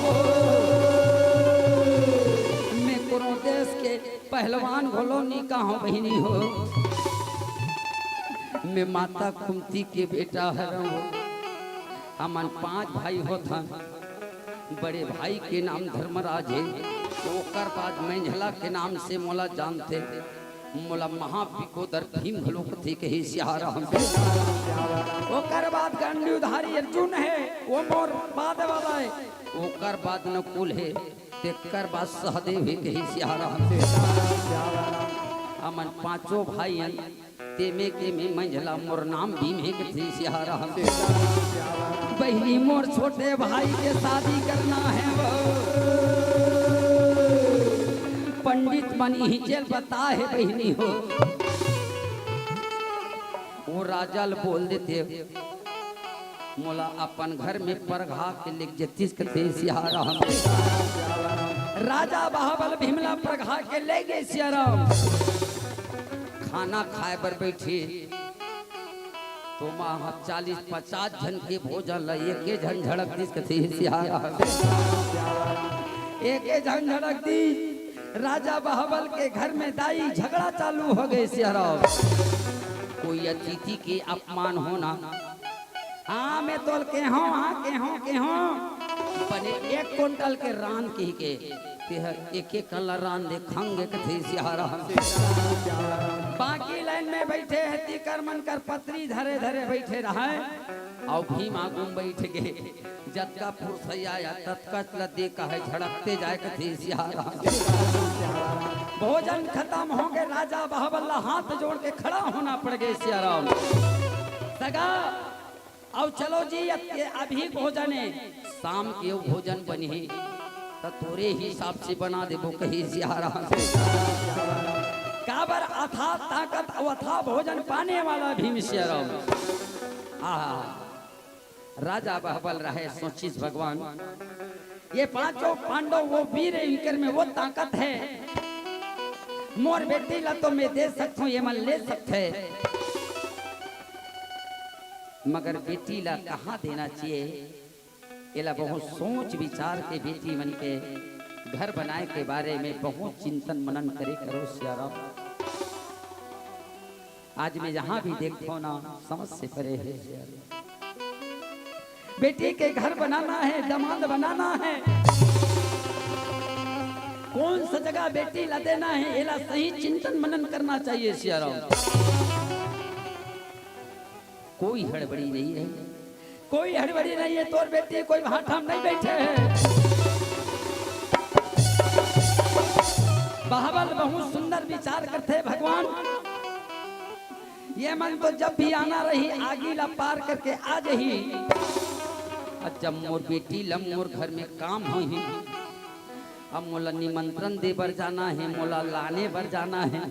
मैं कोनो देश के पहलवान घोलो निका हो बहनी हो मैं माता कुंती के बेटा है हमन 5 भाई होता बड़े भाई के नाम धर्मराज है ओकर बाद मेंझला के नाम से मोला जानते मोला महापिकोदर भीम घलोक थे कहे सिहारा ओकर बाद गंडूधारी अर्जुन है वो मोर बाद वाला है ओकर बाद नकुल है तेकर बाद सहदेव है कहे सिहारा हमन 5 भाई तेमे के में मंझला मोर नाम भीम है कहे सिहारा बहनी मोर छोटे भाई के शादी करना है वो पंडित बनी ही चल बता है बहनी हो वो राजल बोल देते मोला अपन घर में परघा के लिख जतीस कथे सिहारा राजा बाहुबल भीमला परघा के ले गए सियाराम खाना खाए बर बैठे तो वहाँ 40-50 जन के भोजन एक जन झड़क दी कथे सिहारा एक जन झड़क दी राजा बाहुबल के घर में दाई झगड़ा चालू हो गए सियाराम कोई अतिथि के अपमान होना हाँ मैं तोल के हूँ बने 1 कुंटल के रान के एक कलर रान दे खंगे कथे सिहारा बाकी लाइन में बैठे हैं तीकर मन कर पत्री धरे धरे बैठे रहे और भीम आगू बैठ गए जतका पुरुष आया तत्का लदे का है झड़कते जाए कथे सिहारा भोजन खत्म हो गए राजा बाहुबल हाथ जोड़ के खड़ा होना पड़ गए सियाराम सगा और चलो जी अभी भोजन है शाम के भोजन बनी तो तोरे हिसाब से बना देबो कही सियारा काबर अथा ताकत अथा भोजन पाने वाला भीम सियाराम राजा बाहुबल रहे सोचिस भगवान ये 5 पांडव वो वीर इनकर में वो ताकत है मोर बेटी ला तो मैं दे सकता हूँ ये मन ले सकते मगर बेटी ला कहाँ देना चाहिए एला बहुत सोच विचार के बेटी मन के घर बनाए के बारे में बहुत चिंतन मनन करे करो सियाराम आज मैं जहाँ भी देखता ना समझ से परे है बेटी के घर बनाना है दामाद बनाना है कौन सा जगह बेटी ला देना है, एला सही चिंतन मनन करना चाहिए सियाराम। कोई हड़बड़ी नहीं है, कोई हड़बड़ी नहीं है, तोर बेटी कोई वहां ठाम नहीं बैठे है। बाहबल बहुत सुंदर विचार करते भगवान, ये मन तो जब भी आना रही आगीला पार करके आ जही। जब मोर बेटी लम मोर घर में काम हो ही, अब मोला निमंत्रण दे बर जाना है, मोला लाने बर जाना है,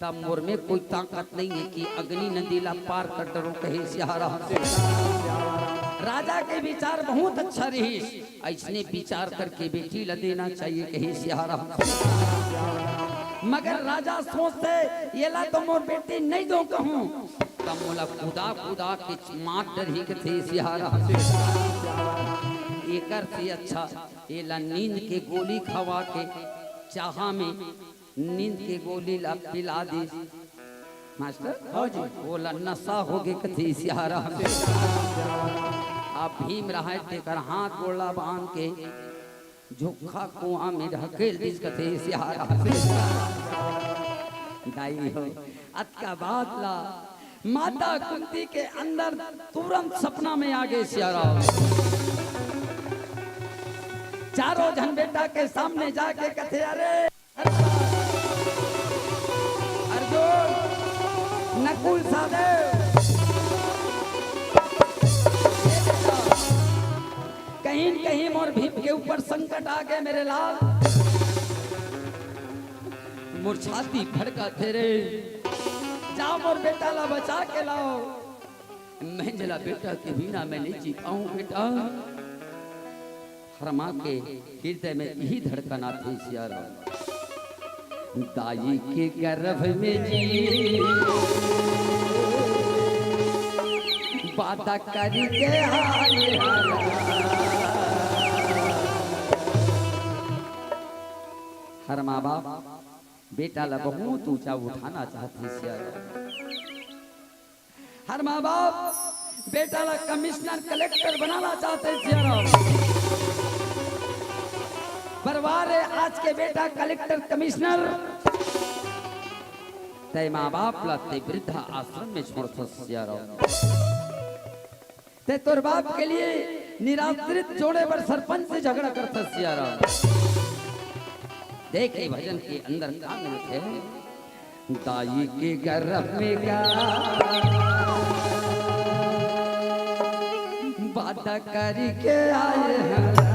तब मोर में कोई ताकत नहीं है कि अग्नि नदीला पार कर डरो कहे सियारा। राजा के विचार बहुत अच्छा रही, ऐसने विचार करके बेटी ला देना चाहिए कहे सियारा। मगर राजा सोचते ये ला तो मोर बेटी नहीं दो कहूँ, तब मोला खुदा खुदा के मार डरी के थे सियारा। एकर से अच्छा एला नींद के गोली खवा के चाहा में नींद के गोली ला पिला दी मास्टर। हाँ जी, बोला नशा हो गए कथी सियारा। आप भीम रहा तेकर हाथ गोला बांध के झुक्खा कुआं में ढकेल दिस कथे सियारा। दाई हो अतका बात ला माता कुंती के अंदर तुरंत सपना में आ गए सियारा। चारों जन बेटा के सामने जाके कथे अरे अर्जुन नकुल सहदेव, कहीं कहीं मोर भीम के ऊपर संकट आ गए मेरे लाल। मोर छाती फड़का थे रे, जाओ मोर बेटा ला बचा के लाओ। मैं जला बेटा के बिना मैं नहीं जी पाऊं बेटा। हरमा के हृदय में यही धड़कन आती सियारा। दाई के गर्भ में जी बाता करके आए हर माँ बाप बेटा ला बहुत ऊंचा उठाना चाहते सियारा। हर माँ बाप बेटा ला कमिश्नर कलेक्टर बनाना चाहते सियारा। परिवार है आज के बेटा कलेक्टर कमिश्नर, तय माँ बाप लाते वृद्धा आश्रम में छोड़ सियारा। ते तोर बाप के लिए निराश्रित जोड़े पर सरपंच से झगड़ा करता सियारा। देखे भजन के अंदर काम थे, दाई के गर्भ में क्या बात करके आए हैं।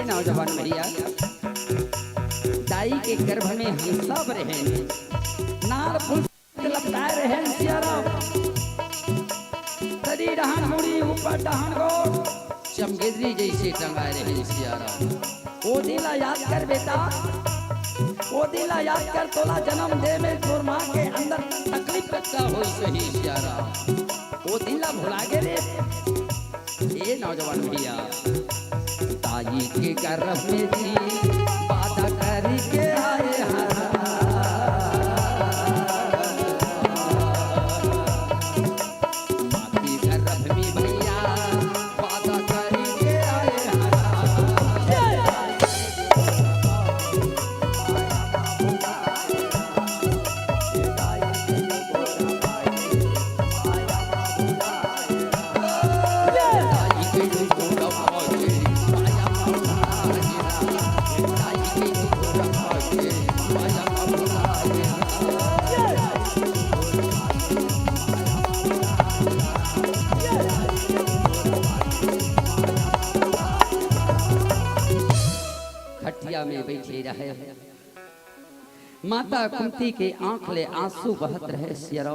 नौजवान भैया दाई के गर्भ में हम सब रहे, नार फूल लपटाए रहे सियारा। तरी डहान मुड़ी ऊपर डहान गो चमगेदरी जैसे टंगाए रहे सियारा। ओ दिला याद कर बेटा, ओ दिला याद कर, तोला जन्म दे में तोर माँ के अंदर तकलीफ रखता हो सही सियारा। ओ दिला भुला गे रे ये नौजवान भैया। दाई के गर्भ में जी बाधा करके आए हैं। माँ के गर्भ में भैया बाधा करके आए हैं। खटिया में बैठे रहे, माता कुंती के आंख ले आंसू बहत रहे सियरो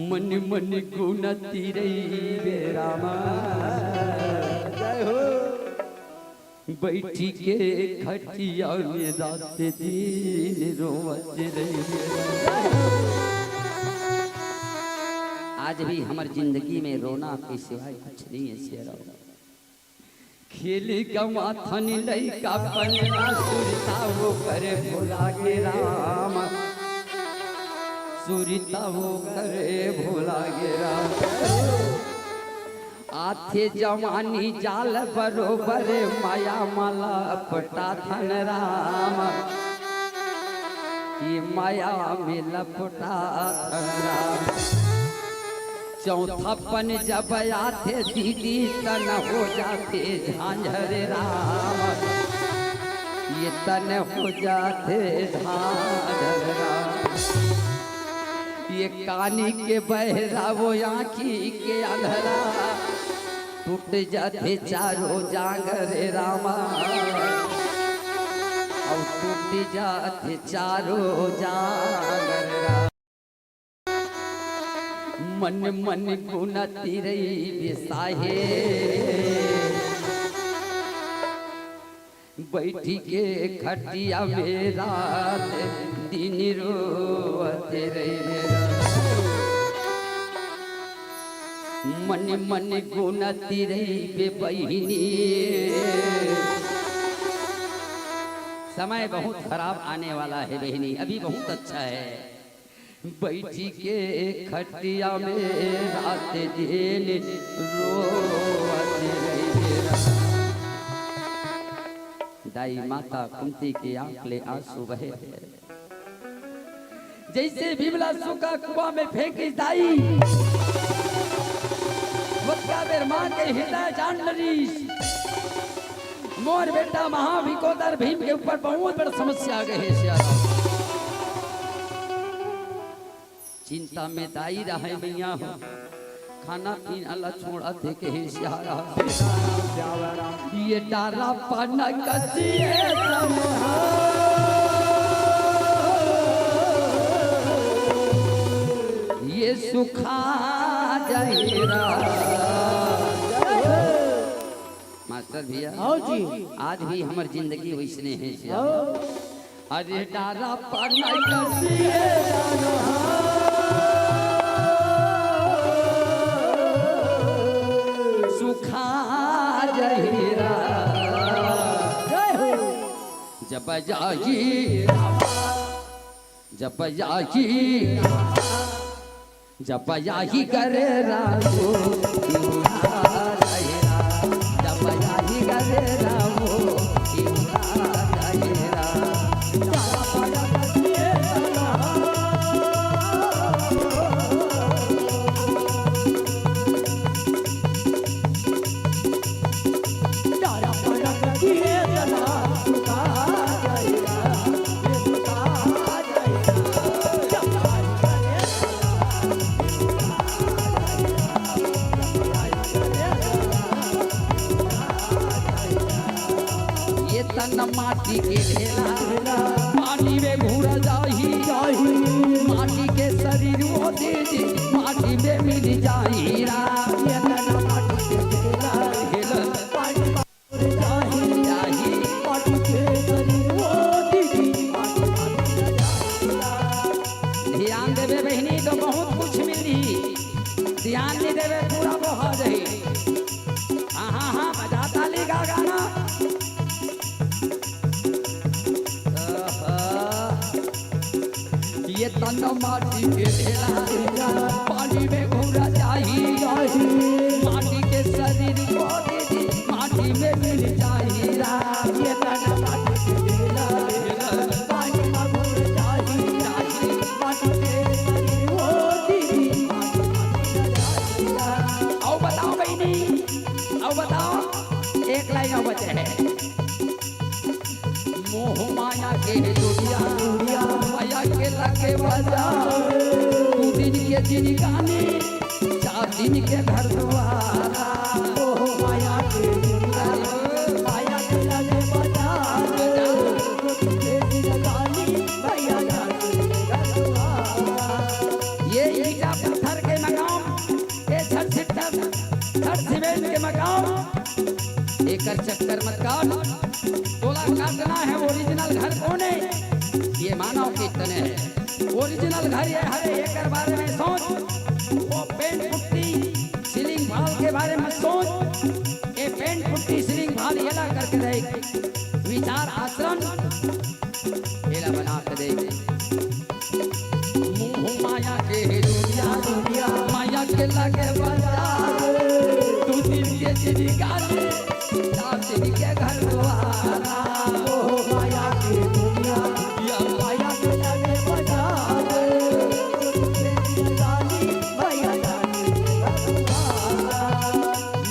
मन मन गुणती रही रामा जय हो बैठी के खटिया में रात दिन रोवत रही। आज भी हमार जिंदगी में रोना के सिवाय कुछ नहीं है सियरो खेल का माथन लइका पन्ना सुरता वो करे भोला के राम सुरता वो करे भोला के राम आथे जवानी जाल बरोबर माया माला पटा थन राम ये माया में लपटा थन राम चौथापन जब आते दीदी तन हो जाते झांझर राम ये तन हो जाते झांझर राम ये कानी के बहरा वो आँखी के अंधरा टूट जाते चारों जागर रामा और टूट जाते चारों जागर रामा मन मन गुनती रही बेसाहे बैठी के खटिया में रात दिन रोते रही मन मन गुनती रही बे बहिनी समय बहुत खराब आने वाला है बहनी अभी बहुत अच्छा है बैठी के खटिया में रात दिन रोते रही दाई माता कुंती के आंख ले आंसू बहे जैसे बिमला सुखा कुआं में फेंकी दाई बेर मां के हृदय जान नरीश मोर बेटा महाभिकोदर भीम के ऊपर बहुत बड़ी समस्या आ गई है चिंता में दाई रहे मैया हो खाना पीना ला छोड़ा थे के सियारा ये डारा पाना कसिए ये सुखा जाएगा मास्टर भैया जी आज भी हमार जिंदगी वैसने है अरे डारा पाना कसिए सुखा जहीरा जब जाही जब जाही जब जाही करे रामो जब जाही करे रामो माटी के ढेला माटी में घूरा जाही माटी के शरीर वो दे दे माटी में मिल जाही ध्यान देवे बहनी तो बहुत कुछ मिली ध्यान नहीं देवे पूरा बहा जाही हाँ हाँ बजाता लेगा गाना ये तन माटी के ढेला पानी में घूरा जाही माटी के शरीर को दे दी माटी में मिल जाही ये तन माटी के ढेला पानी में घूरा जाही माटी के शरीर को दे दी आओ बताओ बहनी आओ बताओ एक लाइन और बचे है मोह माया के दुनिया माया के लगे बाजार तू दिन के दिन गाने 4 दिन के घर द्वारा मोह माया के दुनिया माया के लगे बाजार ये ईटा पत्थर के मकाम, ये छठ सीमेंट के मकाम, एकर चक्कर मत काट, तोला काटना है ओरिजिनल घर कोने, ये मानव के तने है। ओरिजिनल घर ये हरे एकर बारे में सोच, वो पेंट पुट्टी सीलिंग भाल के बारे में सोच, ये पेंट पुट्टी सीलिंग भाल येला करके दे, विचार आचरण येला बना के दे। मुंह माया के दुनिया दुनिया माया के लगे बाजार, तू दिन के चीनी गाले चार दिन के घर द्वारा। मोह माया की दुनिया माया के लगे बाजार, माया जानी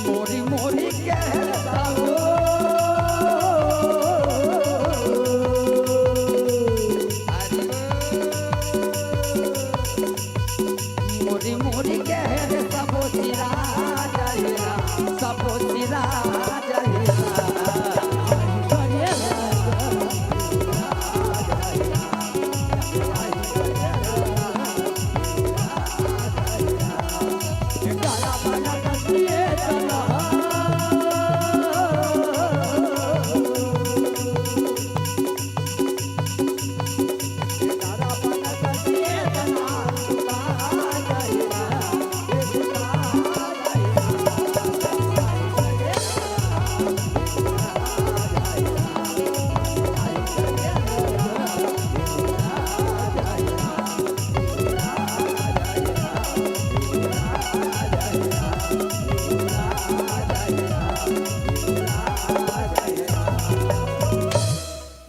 मोरी मोरी कहता हो मोरी मोरी कह सबो सिरा जाएगा, सबो सिरा जाएगा।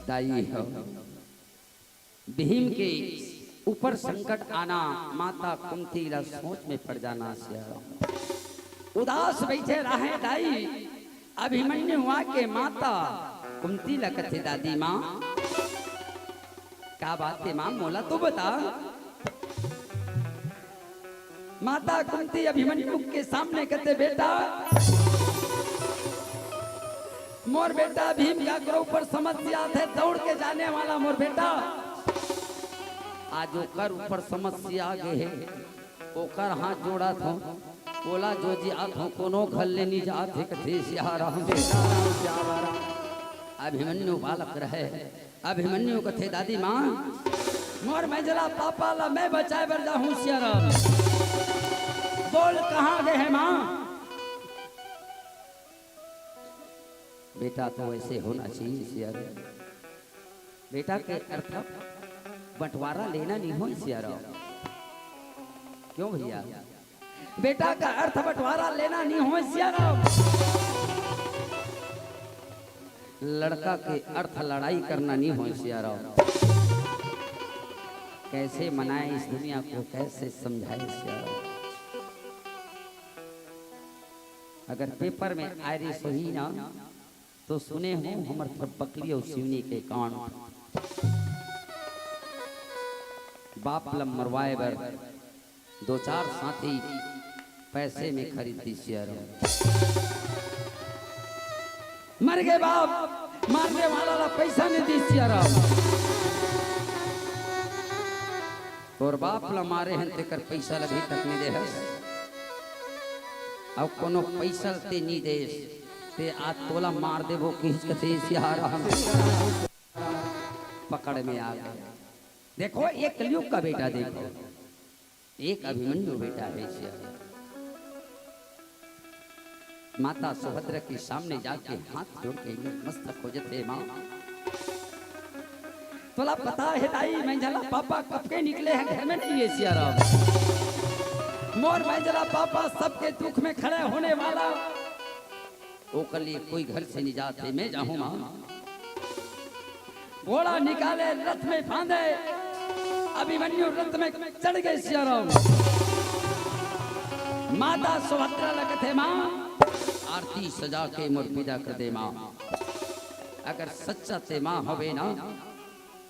दाई हो भीम के ऊपर संकट आना, माता कुंती ला सोच में पड़ जाना। उदास बैठे रहे दाई, अभिमन्यु हुआ के माता कुंती ला कथे दादी माँ क्या बात है माँ, मोला तो बता। माता कुंती अभिमन्यु के सामने कहते बेटा मोर बेटा भीम का ग्रोह पर समस्या थे, दौड़ के जाने वाला मोर बेटा आज ओकर ऊपर समस्या गे है, ओकर हाथ जोड़ा था, बोला जो जी आत हो कोनो घर लेनी जाते कथे सियारा बेटा सियारा। अभिमन्यु बालक रहे, अभिमन्यु कथे दादी माँ मोर मैजला पापा ला मैं बचाए बर जाहूं सियारा, बोल कहाँ गए है माँ। बेटा तो ऐसे होना चाहिए सियारा, बेटा के अर्थ बंटवारा लेना नहीं हो सियारा। क्यों भैया, बेटा का अर्थ बंटवारा लेना नहीं हो सियारा। लड़का के अर्थ लड़ाई करना नहीं हो सियारा। कैसे मनाए इस दुनिया को, कैसे समझाए सियारा। अगर पेपर में आयरिश हुई ना तो सुने हो हमर बकरी और सिवनी के कान, बाप लम मरवाए बर दो चार साथी पैसे में खरीदी शेयर, मर गए बाप मारने वाला ला पैसा नहीं दी शेयर, और बाप ला मारे हैं तेकर पैसा लगी तक नहीं दे हस। अब कोनो पैसा ते नहीं दे ते आज तोला मार दे वो किस कते सियारा हम पकड़ में आ गए। देखो एक कलयुग का बेटा, देखो एक अभिमन्यु बेटा है सियारा। माता सुभद्रा के सामने जाके हाथ जोड़ के मस्तक हो जाते माँ। तोला पता है दाई मैं जला पापा कब के निकले हैं घर में नहीं है सियारा। मोर मैं जला पापा सबके दुख में खड़े होने वाला, वो कर लिए कोई घर से नहीं जाते मैं जाऊं माँ। घोड़ा निकाले रथ में बांधे, अभिमन्यु रथ में चढ़ गए सियारा। माता सुभद्रा लगते माँ आरती सजा के मोर विदा कर दे माँ। अगर सच्चा ते माँ होवे ना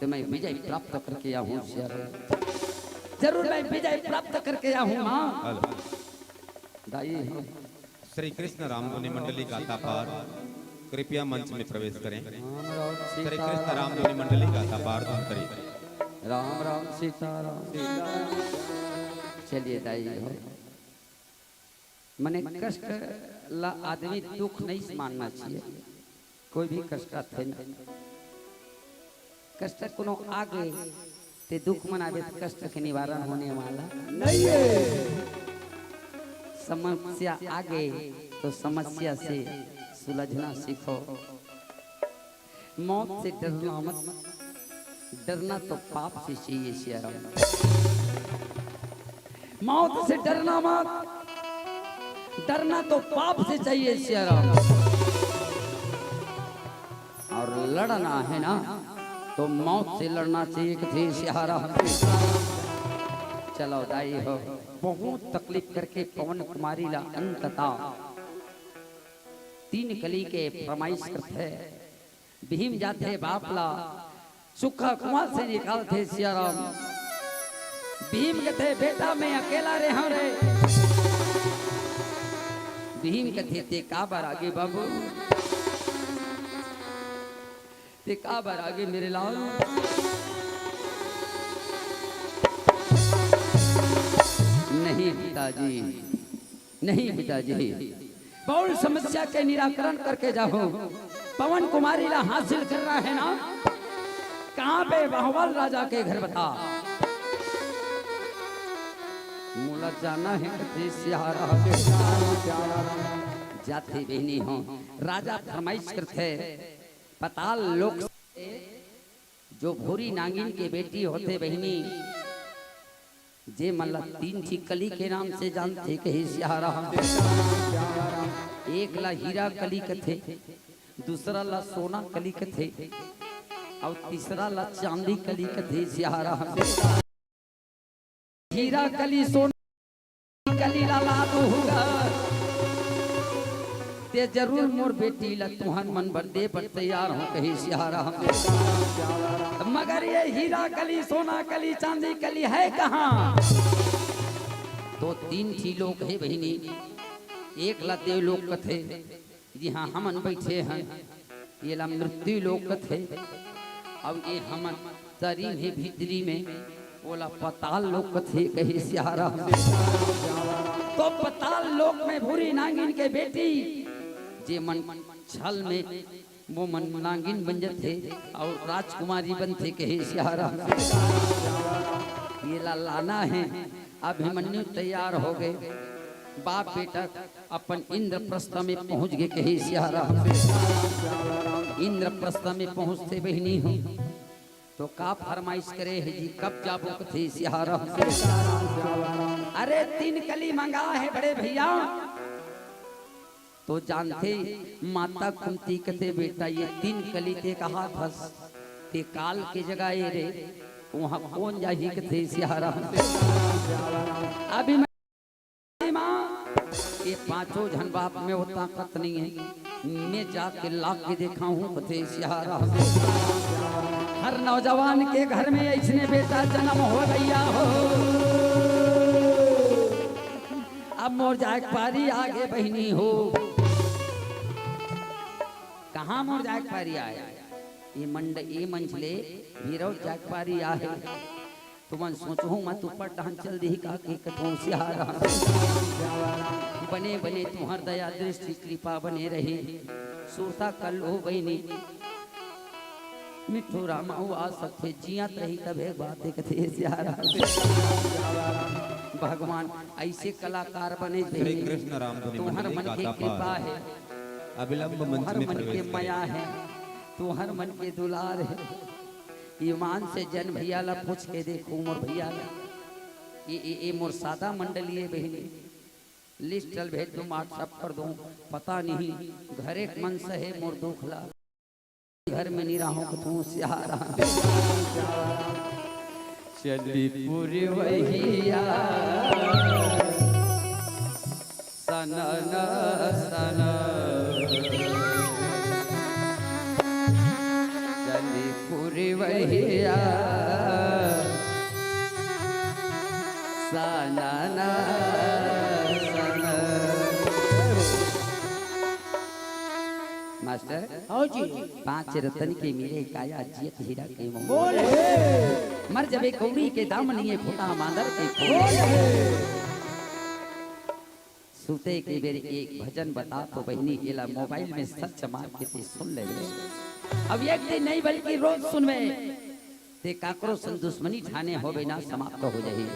तो मैं विजय प्राप्त करके आऊं सियारा, जरूर मैं विजय प्राप्त करके आऊं माँ। दाई श्री कृष्ण रामधुनी मंडली गाथा पार कृपया मंच में प्रवेश करें। श्री कृष्ण रामधुनी मंडली गाथा पार धुन करें। राम राम सीता राम। चलिए दाई हो मने कष्ट ला आदमी दुख नहीं मानना चाहिए। कोई भी कष्ट थे ना कष्ट कोनो आगे ते दुख मनावे तो कष्ट के निवारण होने वाला नहीं है। समस्या आगे तो समस्या से सुलझना सीखो। मौत से डरना मत, डरना तो पाप से चाहिए सियाराम। मौत से डरना मत, डरना तो पाप से चाहिए सियाराम। और लड़ना है ना तो मौत से लड़ना चाहिए कि सियाराम। चलो दाई हो बहुत तकलीफ करके पवन कुमारी ला अंतता 3 कली के फरमाइश करते भीम जाते बापला सुखा कुआं से निकालते सियाराम। भीम कहते बेटा मैं अकेला रहा रे। भीम कहते ते का बार आगे बाबू, ते का बार आगे मेरे लाल। नहीं पिताजी, नहीं पिताजी, बहुत समस्या के निराकरण करके जाओ। पवन कुमारी ला हासिल करना है ना, कहाँ पे बाहुबल राजा के घर बता। मुला जाना है जाते बहनी हो राजा फरमाइश करते पताल लोक जो भूरी नागिन के बेटी होते बहनी जे मतलब 3 थी कली के नाम से जानते कही सियारा। एक ला हीरा कली कथे, दूसरा ला सोना कली कथे और तीसरा ला चांदी कली कथे सियारा। हीरा कली सोना कली ला लादू होगा ते जरूर मोर बेटी ला तुहन मन बंदे पर तैयार हो कही सियारा। मगर ये हीरा कली सोना कली चांदी कली है कहाँ? तो 3 थी लोग है बहनी। एक ला देव लोग कथे जी हाँ हमन बैठे हैं, ये ला मृत्यु लोग कथे अब ये हमन शरीर है भीतरी में बोला पताल लोग कथे कही सियारा। तो पताल लोक में भूरी नागिन के बेटी जे मन छल में वो मन नागिन बन जाते और राजकुमारी बनते कहे सियारा। ये लाना है। अभिमन्यु तैयार हो गए, बाप बेटा अपन इंद्रप्रस्थ में पहुंच गए कहे सियारा। इंद्रप्रस्थ में पहुंचते बहनी हूँ तो का फरमाइश करे है जी कब जाबो कथे सियारा। अरे 3 कली मंगा है बड़े भैया। तो जानते माता कुंती कहते बेटा ये 3 कली ते कहा फस ते काल के जगह ये रे वहाँ कौन जाही कहते सियारा। अभी माँ ये 5 जन बाप में वो ताकत नहीं है, मैं जाके लाख के देखा हूँ कहते सियारा। हर नौजवान के घर में ऐसने बेटा जन्म हो गया हो। अब मोर जाए पारी आगे बहनी हो, कहाँ मोर जाए पारी आया ये मंझले हीरो जाग पारी आए। तुमन सोचो मत ऊपर टहन चल दी का के कथों सियारा। बने बने तुम्हार दया दृष्टि कृपा बने रही सूरता कल हो बहनी मिठू राम आ सकते जिया रही तबे बात कथे सियारा। भगवान ऐसे कलाकार बने कृष्ण राम तुम्हार मन की कृपा है, अविलंब मंच में मन के माया है, तू हर मन के दुलार है। ईमान से जन भैया ला पूछ के देखो मोर भैया ला ये मोर सादा मंडलीय बहनी लिस्ट चल भेज दूँ व्हाट्सएप कर दूँ पता नहीं घर एक मन से है मोर दुख ला घर में नहीं रहो तू सियारा। चली पूरी वहिया सना सना चली पूरी वहिया सना सना। मास्टर हाँ जी 5 रतन के मेरे काया जियत हीरा के मोह बोले मर जबे कौड़ी के दामनिए फुटा मांदर के खोल सूते के बेर एक भजन बता तो बहनी केला मोबाइल में सच मार के ते सुन ले अब एक दिन नहीं बल्कि रोज सुनवे ते काकरो संग दुश्मनी ठाने होबे ना समाप्त हो जाही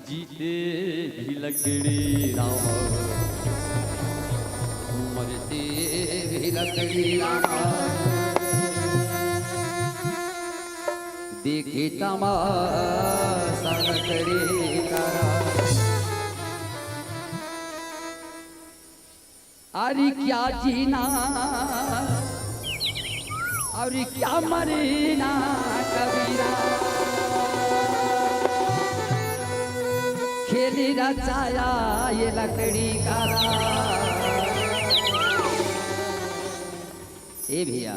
जीते भी लकड़ी राम मरते भी लकड़ी राम देखे तमाशा लकड़ी करा अरे क्या जीना और क्या मरना कबीरा खेली रचाया ये लकड़ी का ए भैया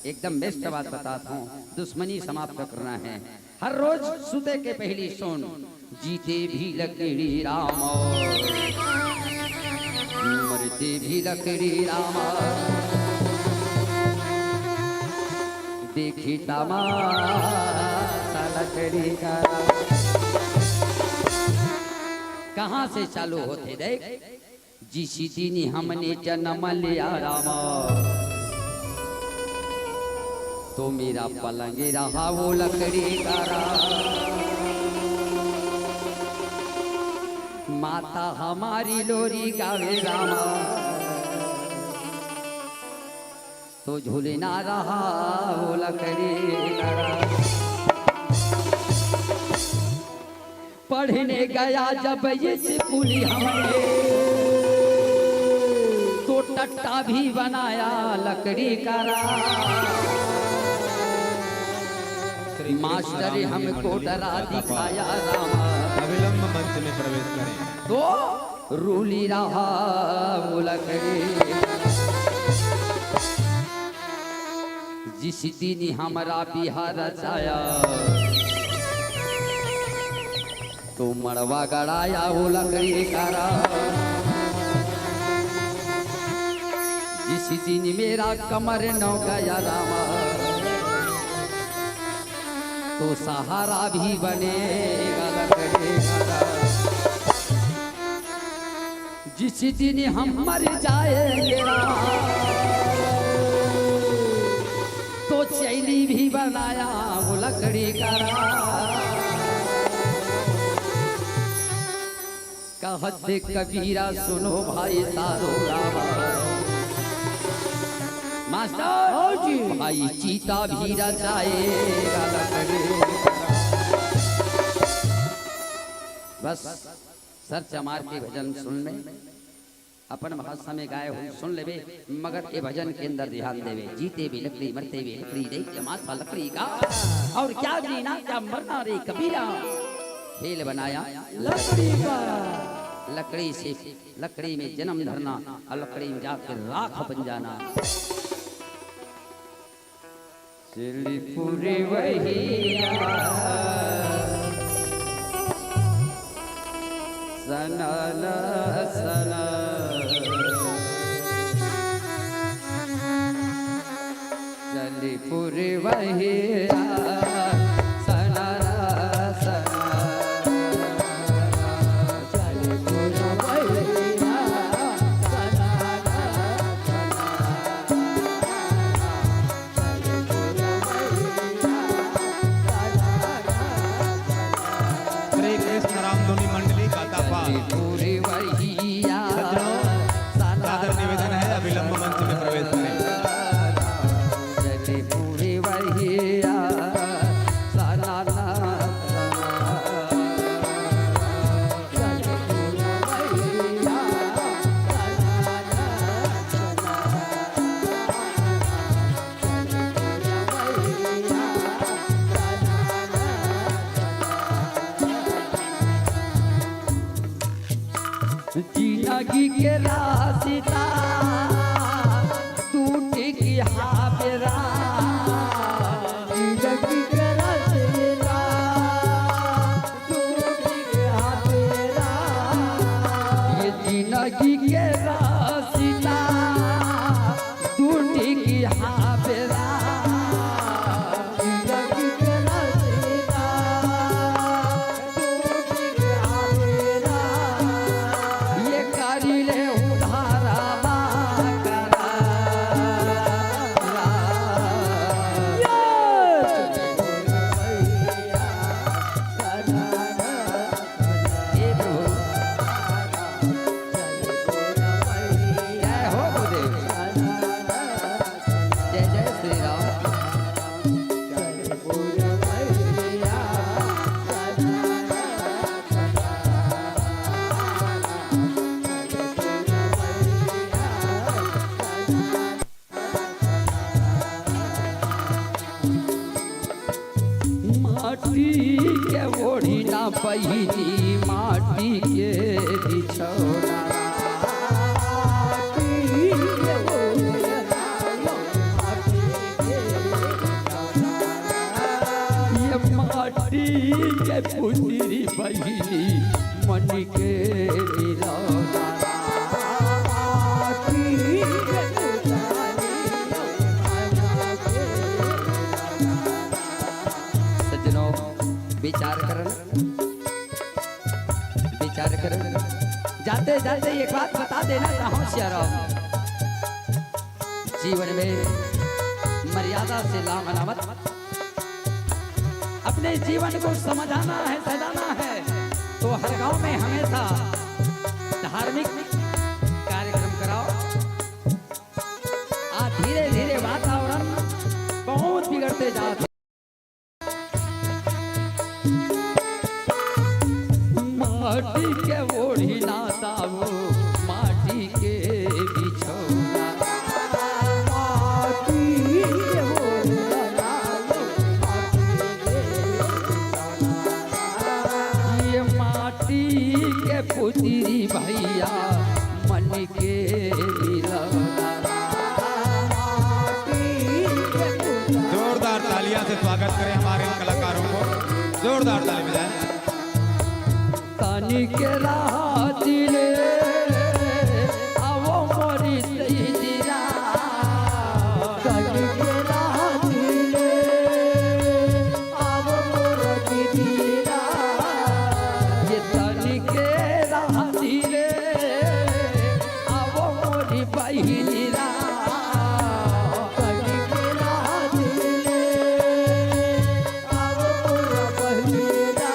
एकदम बेस्ट बात बताता हूँ दुश्मनी समाप्त करना है हर रोज सुते के पहली सुन जीते भी लकड़ी राम मरते भी लकड़ी राम देखी तमाशा लकड़ी का कहाँ से चालू होते देख जिस दिन हमने जन्म लिया राम तो मेरा पलंग रहा वो लकड़ी का माता हमारी लोरी गावे रामा तो झूले ना रहा वो लकड़ी पढ़ने गया जब ये स्कूली हमने तो टट्टा भी बनाया लकड़ी का मास्टर हमको डरा दिखाया रामा अविलंब मंच में प्रवेश करें तो रूली रहा वो लकड़ी जिस दिन हमारा बिहार रचाया तो मड़वा गड़ाया वो लकड़ी कारा जिस दिन मेरा कमर नौ गया रामा तो सहारा भी बनेगा लकड़ी कारा जिस दिन हम मर जाएंगे तो चैली भी बनाया वो लकड़ी का कहते कबीरा सुनो भाई सारो रामा मास्टर भाई चीता भी रचाएगा लकड़ी बस सर चमार के भजन सुन ले अपन भाषा में गाए हुए सुन लेवे मगर ये भजन के अंदर ध्यान देवे जीते भी लकड़ी मरते भी लकड़ी देख जमाता लकड़ी का और क्या जीना क्या मरना रे कबीरा खेल बनाया लकड़ी का लकड़ी से लकड़ी में जन्म धरना और लकड़ी में जाकर राख बन जाना पूरी वही सना सना चली पूरी वही सना सना चली पूरी वही सना श्री कृष्ण रामधुनी मंडली गातापार पूरी वही सादर निवेदन है अविलंब मंच में प्रवेश करें जिंदगी के रास्ता टूट गया मेरा जिंदगी के रास्ता टूट गया मेरा ये जिंदगी के रास्ता टूट गया मेरा जिंदगी के रास्ता पहिनी माटी के बिछौना ये माटी के पुतरी पहिनी मन के मिलौना सज्जनों विचार करन जाते जाते एक बात बता देना चाहूं श्याराम, जीवन में मर्यादा से लामनामत, अपने जीवन को समझाना है सजाना है तो हर गांव में हमेशा धार्मिक कार्यक्रम कराओ। आज धीरे धीरे वातावरण बहुत बिगड़ते जाते, माटी के ओढ़ी ना दावो माटी के बिछौना ये माटी के पुतरी भैया मन के मिलौना। जोरदार तालियां से स्वागत करें हमारे इन कलाकारों को, जोरदार ताली बजाएं। तानी के रातिले आवो मोरी सईदिरा, तानी के रातिले आवो मोरी दीरा, ये तानी के रातिले आवो मोरी बहिनीरा, तानी के रातिले आवो मोरी बहिनीरा,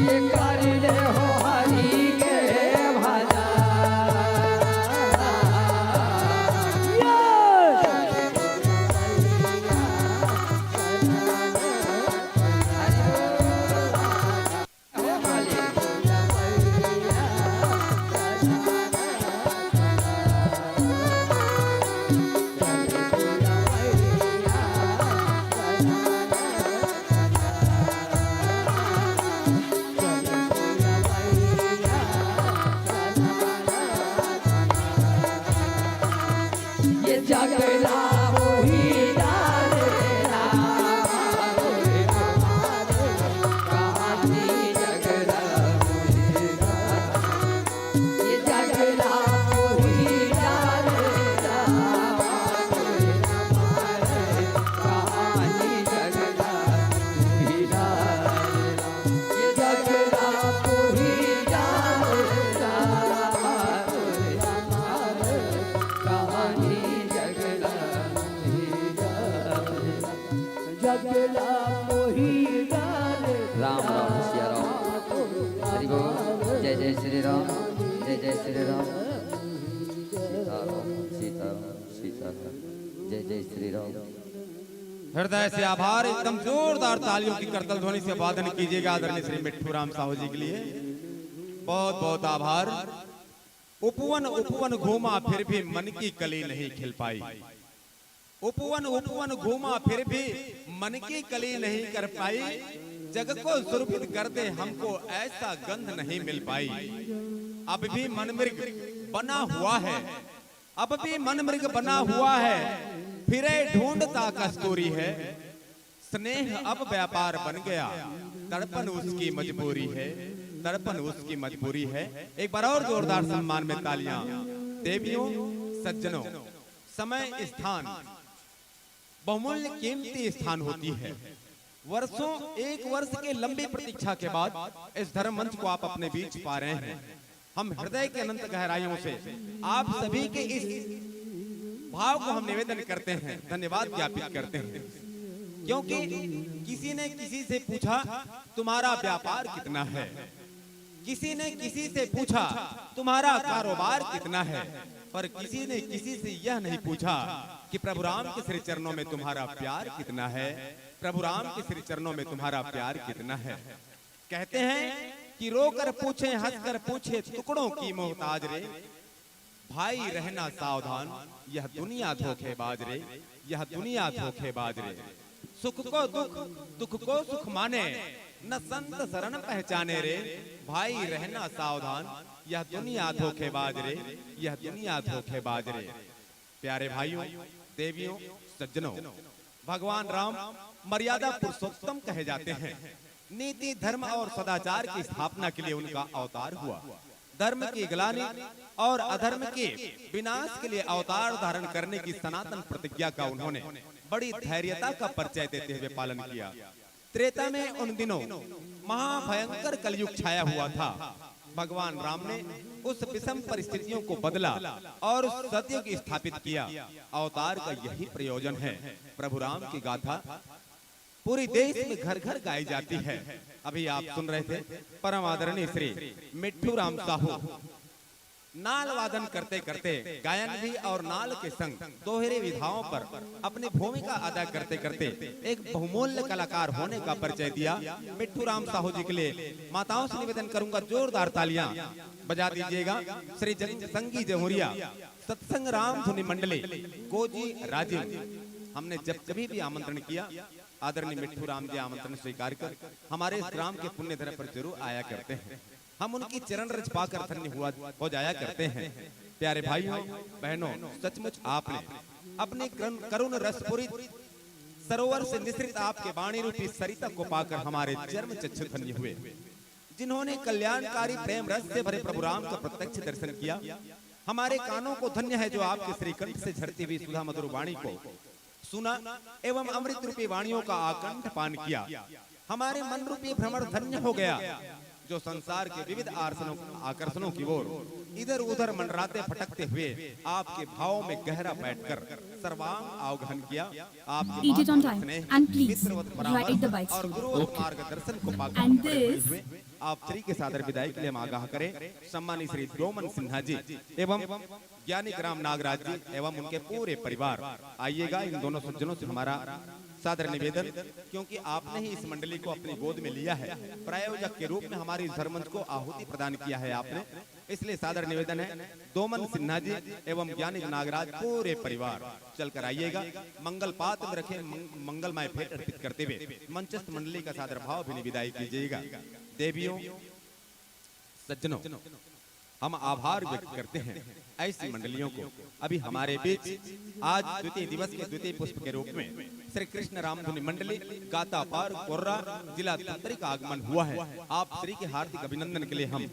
ये करले हो हरि के भजा ये जगला वही डालेला रे कहानी जगला वही डालेला, ये जगला वही डालेला कहानी जगला वही डालेला, ये जगला वही डालेला कहानी जगला मोही डाले राम राम सिया राम, हरि बोल, जय जय श्री राम, जय जय श्री राम, सीताराम सीताराम सीताराम, जय जय श्री राम। हृदय से आभार, एकदम जोरदार तालियों की करतल ध्वनि से वादन कीजिएगा आदरणीय श्री मिट्ठू राम साहू जी के लिए। बहुत बहुत आभार। उपवन उपवन घूमा फिर भी मन की कली नहीं खिल पाई, उपवन उपवन घूमा फिर भी मन की कली नहीं कर पाई, जग को सुरभित कर दे हमको ऐसा गंध नहीं मिल पाई। अब भी मन मृग बना हुआ है, अब भी मन मृग बना हुआ है, फिरे ढूंढता कस्तूरी है, स्नेह अब व्यापार बन गया, तड़पन उसकी मजबूरी है, तड़पन उसकी मजबूरी है। एक बार और जोरदार सम्मान में तालियां। देवियों सज्जनों, समय स्थान बहुमूल्य कीमती स्थान होती है। वर्षों एक वर्ष के लंबी प्रतीक्षा के बाद इस धर्म मंच को आप अपने बीच पा रहे हैं। हम हृदय के अनंत गहराइयों से आप सभी के इस भाव को हम निवेदन करते हैं, धन्यवाद ज्ञापित करते हैं, क्योंकि किसी ने किसी से पूछा तुम्हारा व्यापार कितना है, किसी ने किसी से पूछा तुम्हारा कारोबार कितना है, पर किसी ने किसी से यह नहीं पूछा कि प्रभु राम के श्री चरणों में तुम्हारा प्यार कितना है, प्रभु राम के श्री चरणों में तुम्हारा प्यार कितना है। कहते हैं कि रोकर पूछे हंसकर पूछे टुकड़ों की मोहताज रे, भाई रहना सावधान यह दुनिया धोखेबाज रे, यह दुनिया धोखेबाज रे। सुख को दुख दुख को सुख माने, न संत शरण पहचाने रे, भाई रहना सावधान, यह दुनिया धोखेबाज रे, यह दुनिया धोखेबाज रे। प्यारे भाइयों, देवियों, सज्जनों, भगवान राम मर्यादा पुरुषोत्तम कहे जाते हैं। नीति, धर्म और सदाचार की स्थापना के लिए उनका अवतार हुआ। धर्म की ग्लानि और अधर्म के विनाश के लिए अवतार धारण करने की सनातन प्रतिज्ञा का उन्होंने बड़ी धैर्यता का परिचय देते हुए पालन किया। त्रेता में उन दिनों महाभयंकर कलयुग छाया हुआ था। भगवान राम ने उस विषम परिस्थितियों को बदला और उस सत्य को स्थापित किया। अवतार का यही प्रयोजन है। प्रभु राम की गाथा पूरी देश में घर घर गाई जाती है। अभी आप सुन रहे थे परम आदरणीय श्री मिट्ठू राम साहू नाल वादन करते करते गायन भी और नाल के संग दोहरे विधाओं पर अपनी भूमिका अदा करते करते एक बहुमूल्य कलाकार होने का परिचय दिया। मिट्ठू राम साहू जी के लिए माताओं से निवेदन करूंगा, जोरदार तालियां बजा दीजिएगा। श्री संगी जमुरिया सत्संग राम धुनि मंडली गोजी राजीव। हमने जब कभी भी आमंत्रण किया, आदरणीय मिट्ठू राम जी आमंत्रण स्वीकार कर हमारे इस ग्राम के पुण्य धरा पर जरूर आया करते हैं। हम उनकी चरण रज पाकर धन्य हो जाया करते हैं। प्यारे भाइयों बहनों, सचमुच आपने अपने करुण रसपूरित सरोवर से निसृत आपके वाणी रूपी सरिता को पाकर हमारे चर्म चक्षु धन्य हुए। जिन्होंने कल्याणकारी प्रेम रस से भरे प्रभु राम का प्रत्यक्ष दर्शन किया, हमारे कानों को धन्य है जो आपके श्रीकंठ से झरती हुई सुधा मधुर वाणी को सुना एवं अमृत रूपी वाणियों का आकंठ पान किया। हमारे मन रूपी भ्रमण धन्य हो गया जो संसार के विविध आकर्षणों की ओर इधर उधर मंडराते फटकते हुए आपके भावों में गहरा बैठकर सर्वांग अवगहन किया। और गुरुवत मार्गदर्शन को पाकर आप श्री के सादर विदाई के लिए हम आगाह करें। सम्मानित श्री डोमन सिन्हा जी एवं ज्ञानी ग्राम नागराज जी एवं उनके पूरे परिवार आइएगा। इन दोनों सज्जनों से हमारा सादर निवेदन, क्योंकि आपने ही इस मंडली को अपनी गोद में लिया है, प्रायोजक के रूप में हमारी धर्मंच को आहुति प्रदान किया है आपने, इसलिए सादर निवेदन है डोमन सिन्हा जी एवं ज्ञानी नागराज पूरे परिवार चलकर आइएगा। मंगल पात्र में रखे मंगलमय भेंट अर्पित करते हुए मंचस्थ मंडली का सादर भाव भी विदाई कीजिएगा। देवियों सज्जनों, हम आभार व्यक्त करते हैं ऐसी मंडलियों को। अभी हमारे बीच आज द्वितीय दिवस के द्वितीय पुष्प के रूप में श्री कृष्ण रामधुनि मंडली गाता पार कोर्रा जिला धमतरी का आगमन हुआ है। आप श्री के हार्दिक अभिनंदन के लिए हम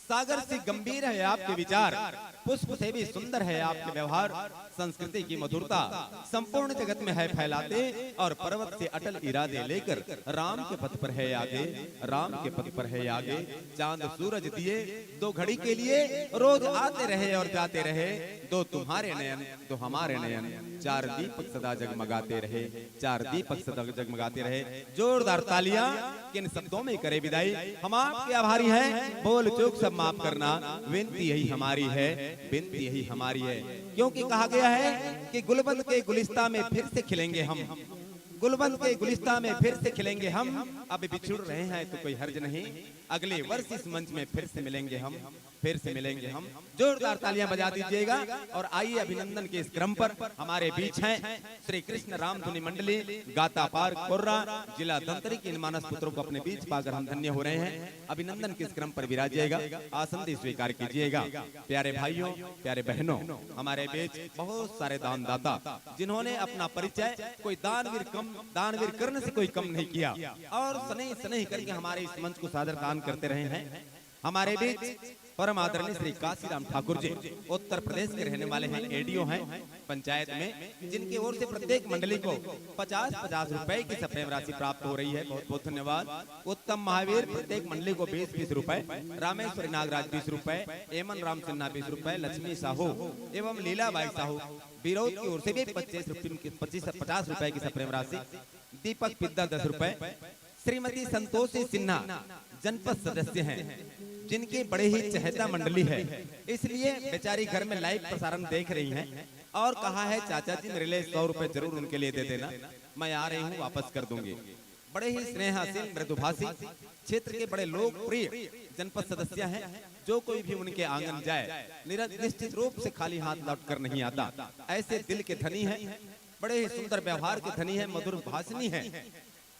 सागर से गंभीर है आपके विचार, पुष्प से भी सुंदर है आपके व्यवहार। संस्कृति की मधुरता संपूर्ण जगत में है फैलाते और पर्वत से अटल इरादे लेकर राम के पथ पर है आगे, राम के पथ पर है आगे। चांद सूरज दिए दो घड़ी के लिए रोज आते रहे और जाते रहे, दो तुम्हारे नयन दो हमारे नयन, चार दीपक सदा जगमगाते रहे, चार दीपक सदा जगमगाते रहे। जोरदार तालियां किन शब्दों में करे विदाई। हम आपके आभारी हैं, बोल चूक सब माफ करना, विनती यही हमारी है, विनती यही हमारी है। क्योंकि कहा गया है कि गुलबंद के गुलिस्ता में फिर से खिलेंगे हम, गुलबंद के गुलिस्ता में फिर से खिलेंगे हम। अब बिछुड़ रहे हैं तो कोई हर्ज नहीं, अगले वर्ष इस मंच में फिर से मिलेंगे हम, फिर से मिलेंगे हम। जोरदार तालियां बजा दीजिएगा। और आइए अभिनंदन के इस क्रम पर हमारे बीच हैं श्री कृष्ण राम धुनी मंडली गाता पार कोर्रा जिला धमतरी के इन मानस पुत्रों को अपने बीच पाकर हम धन्य हो रहे हैं। अभिनंदन के इस क्रम पर विराजिएगा, आसन स्वीकार कीजिएगा। प्यारे भाइयों, प्यारे बहनों, हमारे बीच बहुत सारे दानदाता जिन्होंने अपना परिचय कोई दानवीर करने से कोई कम नहीं किया और स्नेह करके हमारे इस मंच को सादर दान करते रहे हैं। हमारे बीच परम आदरणीय श्री काशीराम ठाकुर जी उत्तर प्रदेश के रहने वाले हैं, एडीओ हैं पंचायत में, जिनकी ओर से प्रत्येक मंडली को 50-50 रुपए की सप्रेम राशि प्राप्त हो रही है। बहुत बहुत धन्यवाद। उत्तम महावीर प्रत्येक मंडली को 20-20 रुपए, रामेश्वरी नागराज 20 रुपए, एमन राम सिन्हा 20 रुपए, लक्ष्मी साहू एवं लीलाबाई साहू बिरौत की ओर से भी 50 रुपए की सप्रेम राशि, दीपक पिद्दा 10 रुपए, श्रीमती संतोषी सिन्हा जनपद सदस्य हैं, जिनकी बड़े ही चहेता मंडली है, इसलिए बेचारी घर में लाइव प्रसारण देख रही हैं और कहा है चाचा जी मेरे लिए 100 रुपए जरूर उनके लिए दे देना, मैं आ रही हूँ वापस कर दूंगी। बड़े ही स्नेहाशील मृदुभाषी क्षेत्र के बड़े लोकप्रिय जनपद सदस्य हैं। जो कोई भी उनके आंगन जाए निश्चित रूप से खाली हाथ लौट कर नहीं आता। ऐसे दिल के धनी है, बड़े ही सुंदर व्यवहार के धनी है, मधुर भाषणी है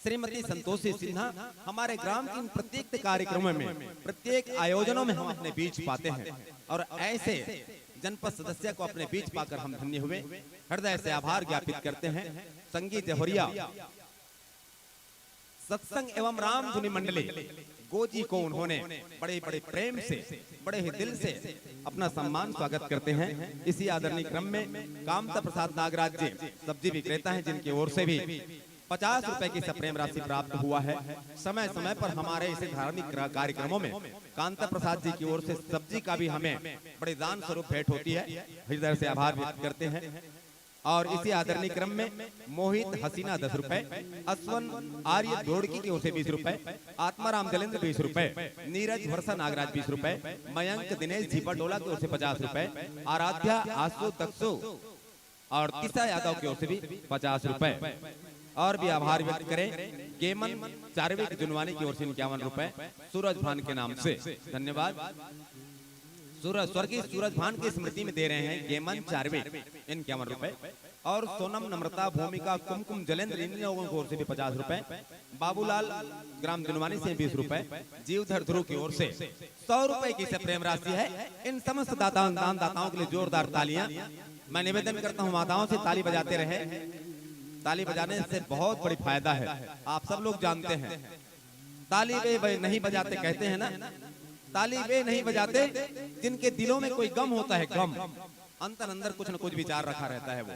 श्रीमती संतोषी सिन्हा। हमारे ग्राम के प्रत्येक कार्यक्रमों में, प्रत्येक आयोजनों में हम अपने बीच पाते हैं और ऐसे जनपद सदस्य को अपने बीच पाकर हम धन्य हुए। हृदय से आभार ज्ञापित करते हैं संगीत जौहरिया सत्संग एवं राम धुनी मंडली गोजी को उन्होंने बड़े बड़े प्रेम से, बड़े ही दिल से अपना सम्मान स्वागत करते हैं। इसी आदरणीय क्रम में कामता प्रसाद नागराज जी सब्जी विक्रेता हैं, जिनकी ओर से भी 50 रुपए की सप्रेम राशि प्राप्त हुआ है। समय समय पर हमारे ऐसे धार्मिक कार्यक्रमों में कांता प्रसाद जी की ओर से सब्जी का भी हमें बड़े दान स्वरूप भेंट होती है। हृदय से आभार व्यक्त करते हैं। और इसी आदरणीय क्रम में मोहित हसीना 10 रुपए, अश्वन आर्य दोड़की की ओर से 20 रुपए, आत्माराम जलेंद्र 20 रुपए, नीरज वर्षा नागराज 20 रुपए, मयंक दिनेश झीपा डोला की ओर से 50 रुपए, आराध्या आसू तक्सू और किसा यादव की ओर से भी 50 रुपए। और भी आभार व्यक्त करें गेमन चारविक जुनवानी की ओर से 51 रुपए, सूरज भान के नाम से धन्यवाद। स्वर्गीय सूरज भान की स्मृति में दे रहे हैं गेमन चारविक 51 रुपए। और सोनम नम्रता भूमिका कुमकुम जलेंद्र इन लोगों की ओर से भी 50 रुपए, बाबूलाल ग्राम जुनवानी से 20 रुपए, जीवधर ध्रुव की ओर से 100 रुपए की प्रेम राशि है। इन समस्त दाताओं के लिए जोरदार तालियां। मैं निवेदन करता हूँ माताओं से ताली बजाते रहे। ताली बजाने से बहुत बड़ी फायदा है, आप सब लोग जानते हैं। ताली वे नहीं बजाते कहते हैं ना, ताली वे नहीं बजाते जिनके दिलों में कोई गम होता है, गम अंदर कुछ न कुछ विचार रखा रहता है। वो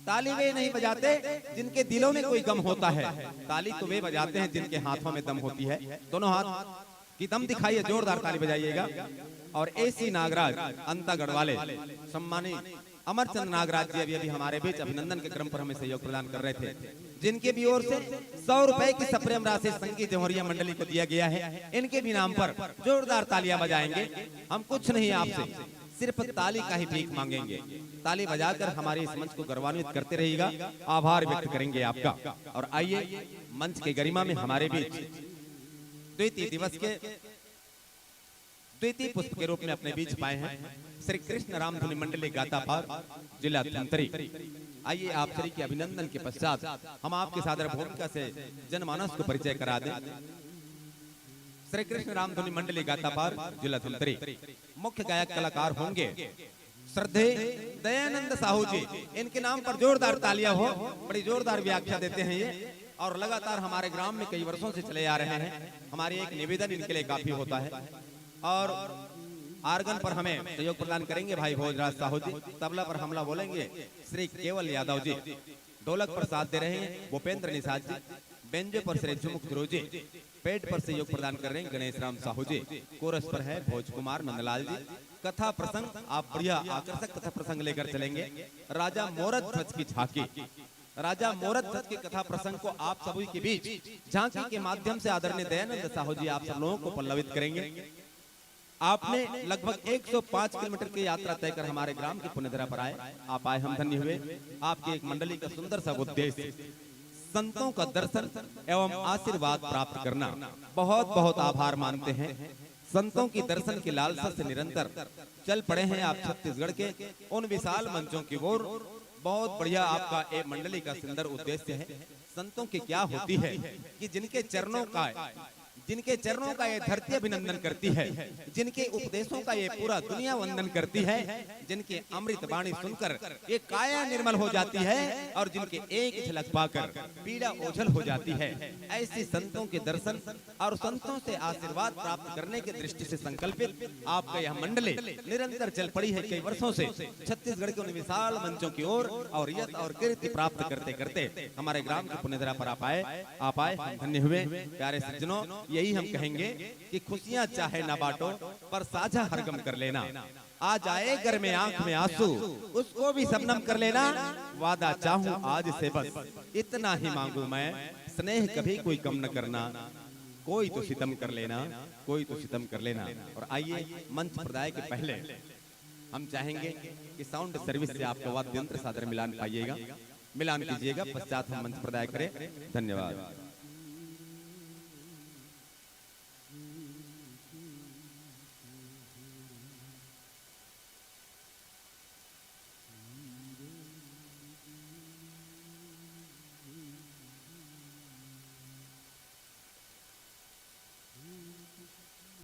ताली वे नहीं बजाते जिनके दिलों में कोई गम होता है। ताली तो वे बजाते हैं जिनके हाथों में दम होती है। दोनों हाथ की दम दिखाइए, जोरदार ताली बजाइएगा। और एसी नागराज अंतागढ़ वाले सम्मानित अमरचंद नागराज जी अभी हमारे बीच अभिनंदन के क्रम पर हमें सहयोग प्रदान कर रहे थे, जिनके भी ओर से 100 रुपए की सप्रेम राशि संगीत जौहरिया मंडली को दिया गया है। इनके भी नाम पर जोरदार तालियां बजाएंगे। हम कुछ नहीं आपसे, सिर्फ ताली का ही भीख मांगेंगे। ताली बजाकर हमारे इस मंच को गौरवान्वित करते रहिएगा, आभार व्यक्त करेंगे आपका। और आइए मंच के गरिमा में हमारे बीच द्वितीय दिवस के द्वितीय पुष्प के रूप में अपने बीच पाए हैं श्री कृष्ण राम धुनी मंडली गातापार जिला धमतरी। आइए आप सभी के अभिनंदन के पश्चात हम आपके सादर भूमिका से जनमानस को परिचय करा दें। श्री कृष्ण राम धुनी मंडली गातापार जिला धमतरी मुख्य गायक कलाकार होंगे श्रद्धे दयानंद साहू जी। इनके नाम पर जोरदार तालियां हो, बड़ी जोरदार व्याख्या देते हैं ये और लगातार हमारे ग्राम में कई वर्षों से चले आ रहे हैं। हमारी एक निवेदन इनके लिए काफी होता है। और आर्गन पर हमें सहयोग प्रदान करेंगे भाई भोजराज साहू जी, तबला पर हमला बोलेंगे श्री केवल यादव जी, ढोलक पर साथ दे रहे हैं भूपेंद्र निषाद जी, बेंजो पर श्री झुमुक ध्रुव जी, पेट पर सहयोग प्रदान कर रहे हैं गणेश राम साहू जी, कोरस पर है भोज कुमार नंदलाल जी। कथा प्रसंग आप बढ़िया आकर्षक कथा प्रसंग लेकर चलेंगे। राजा मोरद ध्वज की झांकी, राजा मोरद ध्वज की कथा प्रसंग को आप सभी के बीच झांकी के माध्यम से आदरणीय दयानंद साहू जी आप सब लोगों को पल्लवित करेंगे। आपने लगभग 105 किलोमीटर की यात्रा तय कर हमारे ग्राम की पुण्यधरा पर आए, आप आए हम धन्य हुए। आपकी एक मंडली का सुंदर सा उद्देश्य संतों का दर्शन एवं आशीर्वाद प्राप्त करना। बहुत बहुत आभार मानते हैं संतों की दर्शन की लालसा से निरंतर चल पड़े हैं आप छत्तीसगढ़ के उन विशाल मंचों की ओर। बहुत बढ़िया आपका एक मंडली का सुंदर उद्देश्य है। संतों की क्या होती है कि जिनके चरणों का ये धरती अभिनंदन करती है, जिनके उपदेशों का ये पूरा दुनिया वंदन करती है, जिनके अमृत वाणी सुनकर ये काया निर्मल हो जाती है और जिनके एक झलक पाकर पीड़ा ओझल हो जाती है, ऐसी संतों के दर्शन और संतों से आशीर्वाद प्राप्त करने की दृष्टि से संकल्पित आपका यह मंडली निरंतर चल पड़ी है कई वर्षों से छत्तीसगढ़ के उन विशाल मंचों की ओर और यश और कीर्ति प्राप्त करते करते हमारे ग्राम की पुण्यधरा पर आप आए धन्य हुए। प्यारे सज्जनों, यही हम कहेंगे कि खुशियां चाहे ना बांटो पर साझा हरगम कर लेना। आ जाए घर में आंख में आंसू उसको भी शबनम कर लेना। वादा चाहूं आज से बस इतना ही मांगू मैं, स्नेह कभी कोई कम न करना। कोई तो सितम कर लेना, कोई तो सितम कर लेना। और आइए मंच प्रदाय के पहले हम चाहेंगे कि साउंड सर्विस से आपको वाद्य यंत्र सादर मिलान पाइएगा, मिलान कीजिएगा। पश्चात हम मंच प्रदाय करें। धन्यवाद।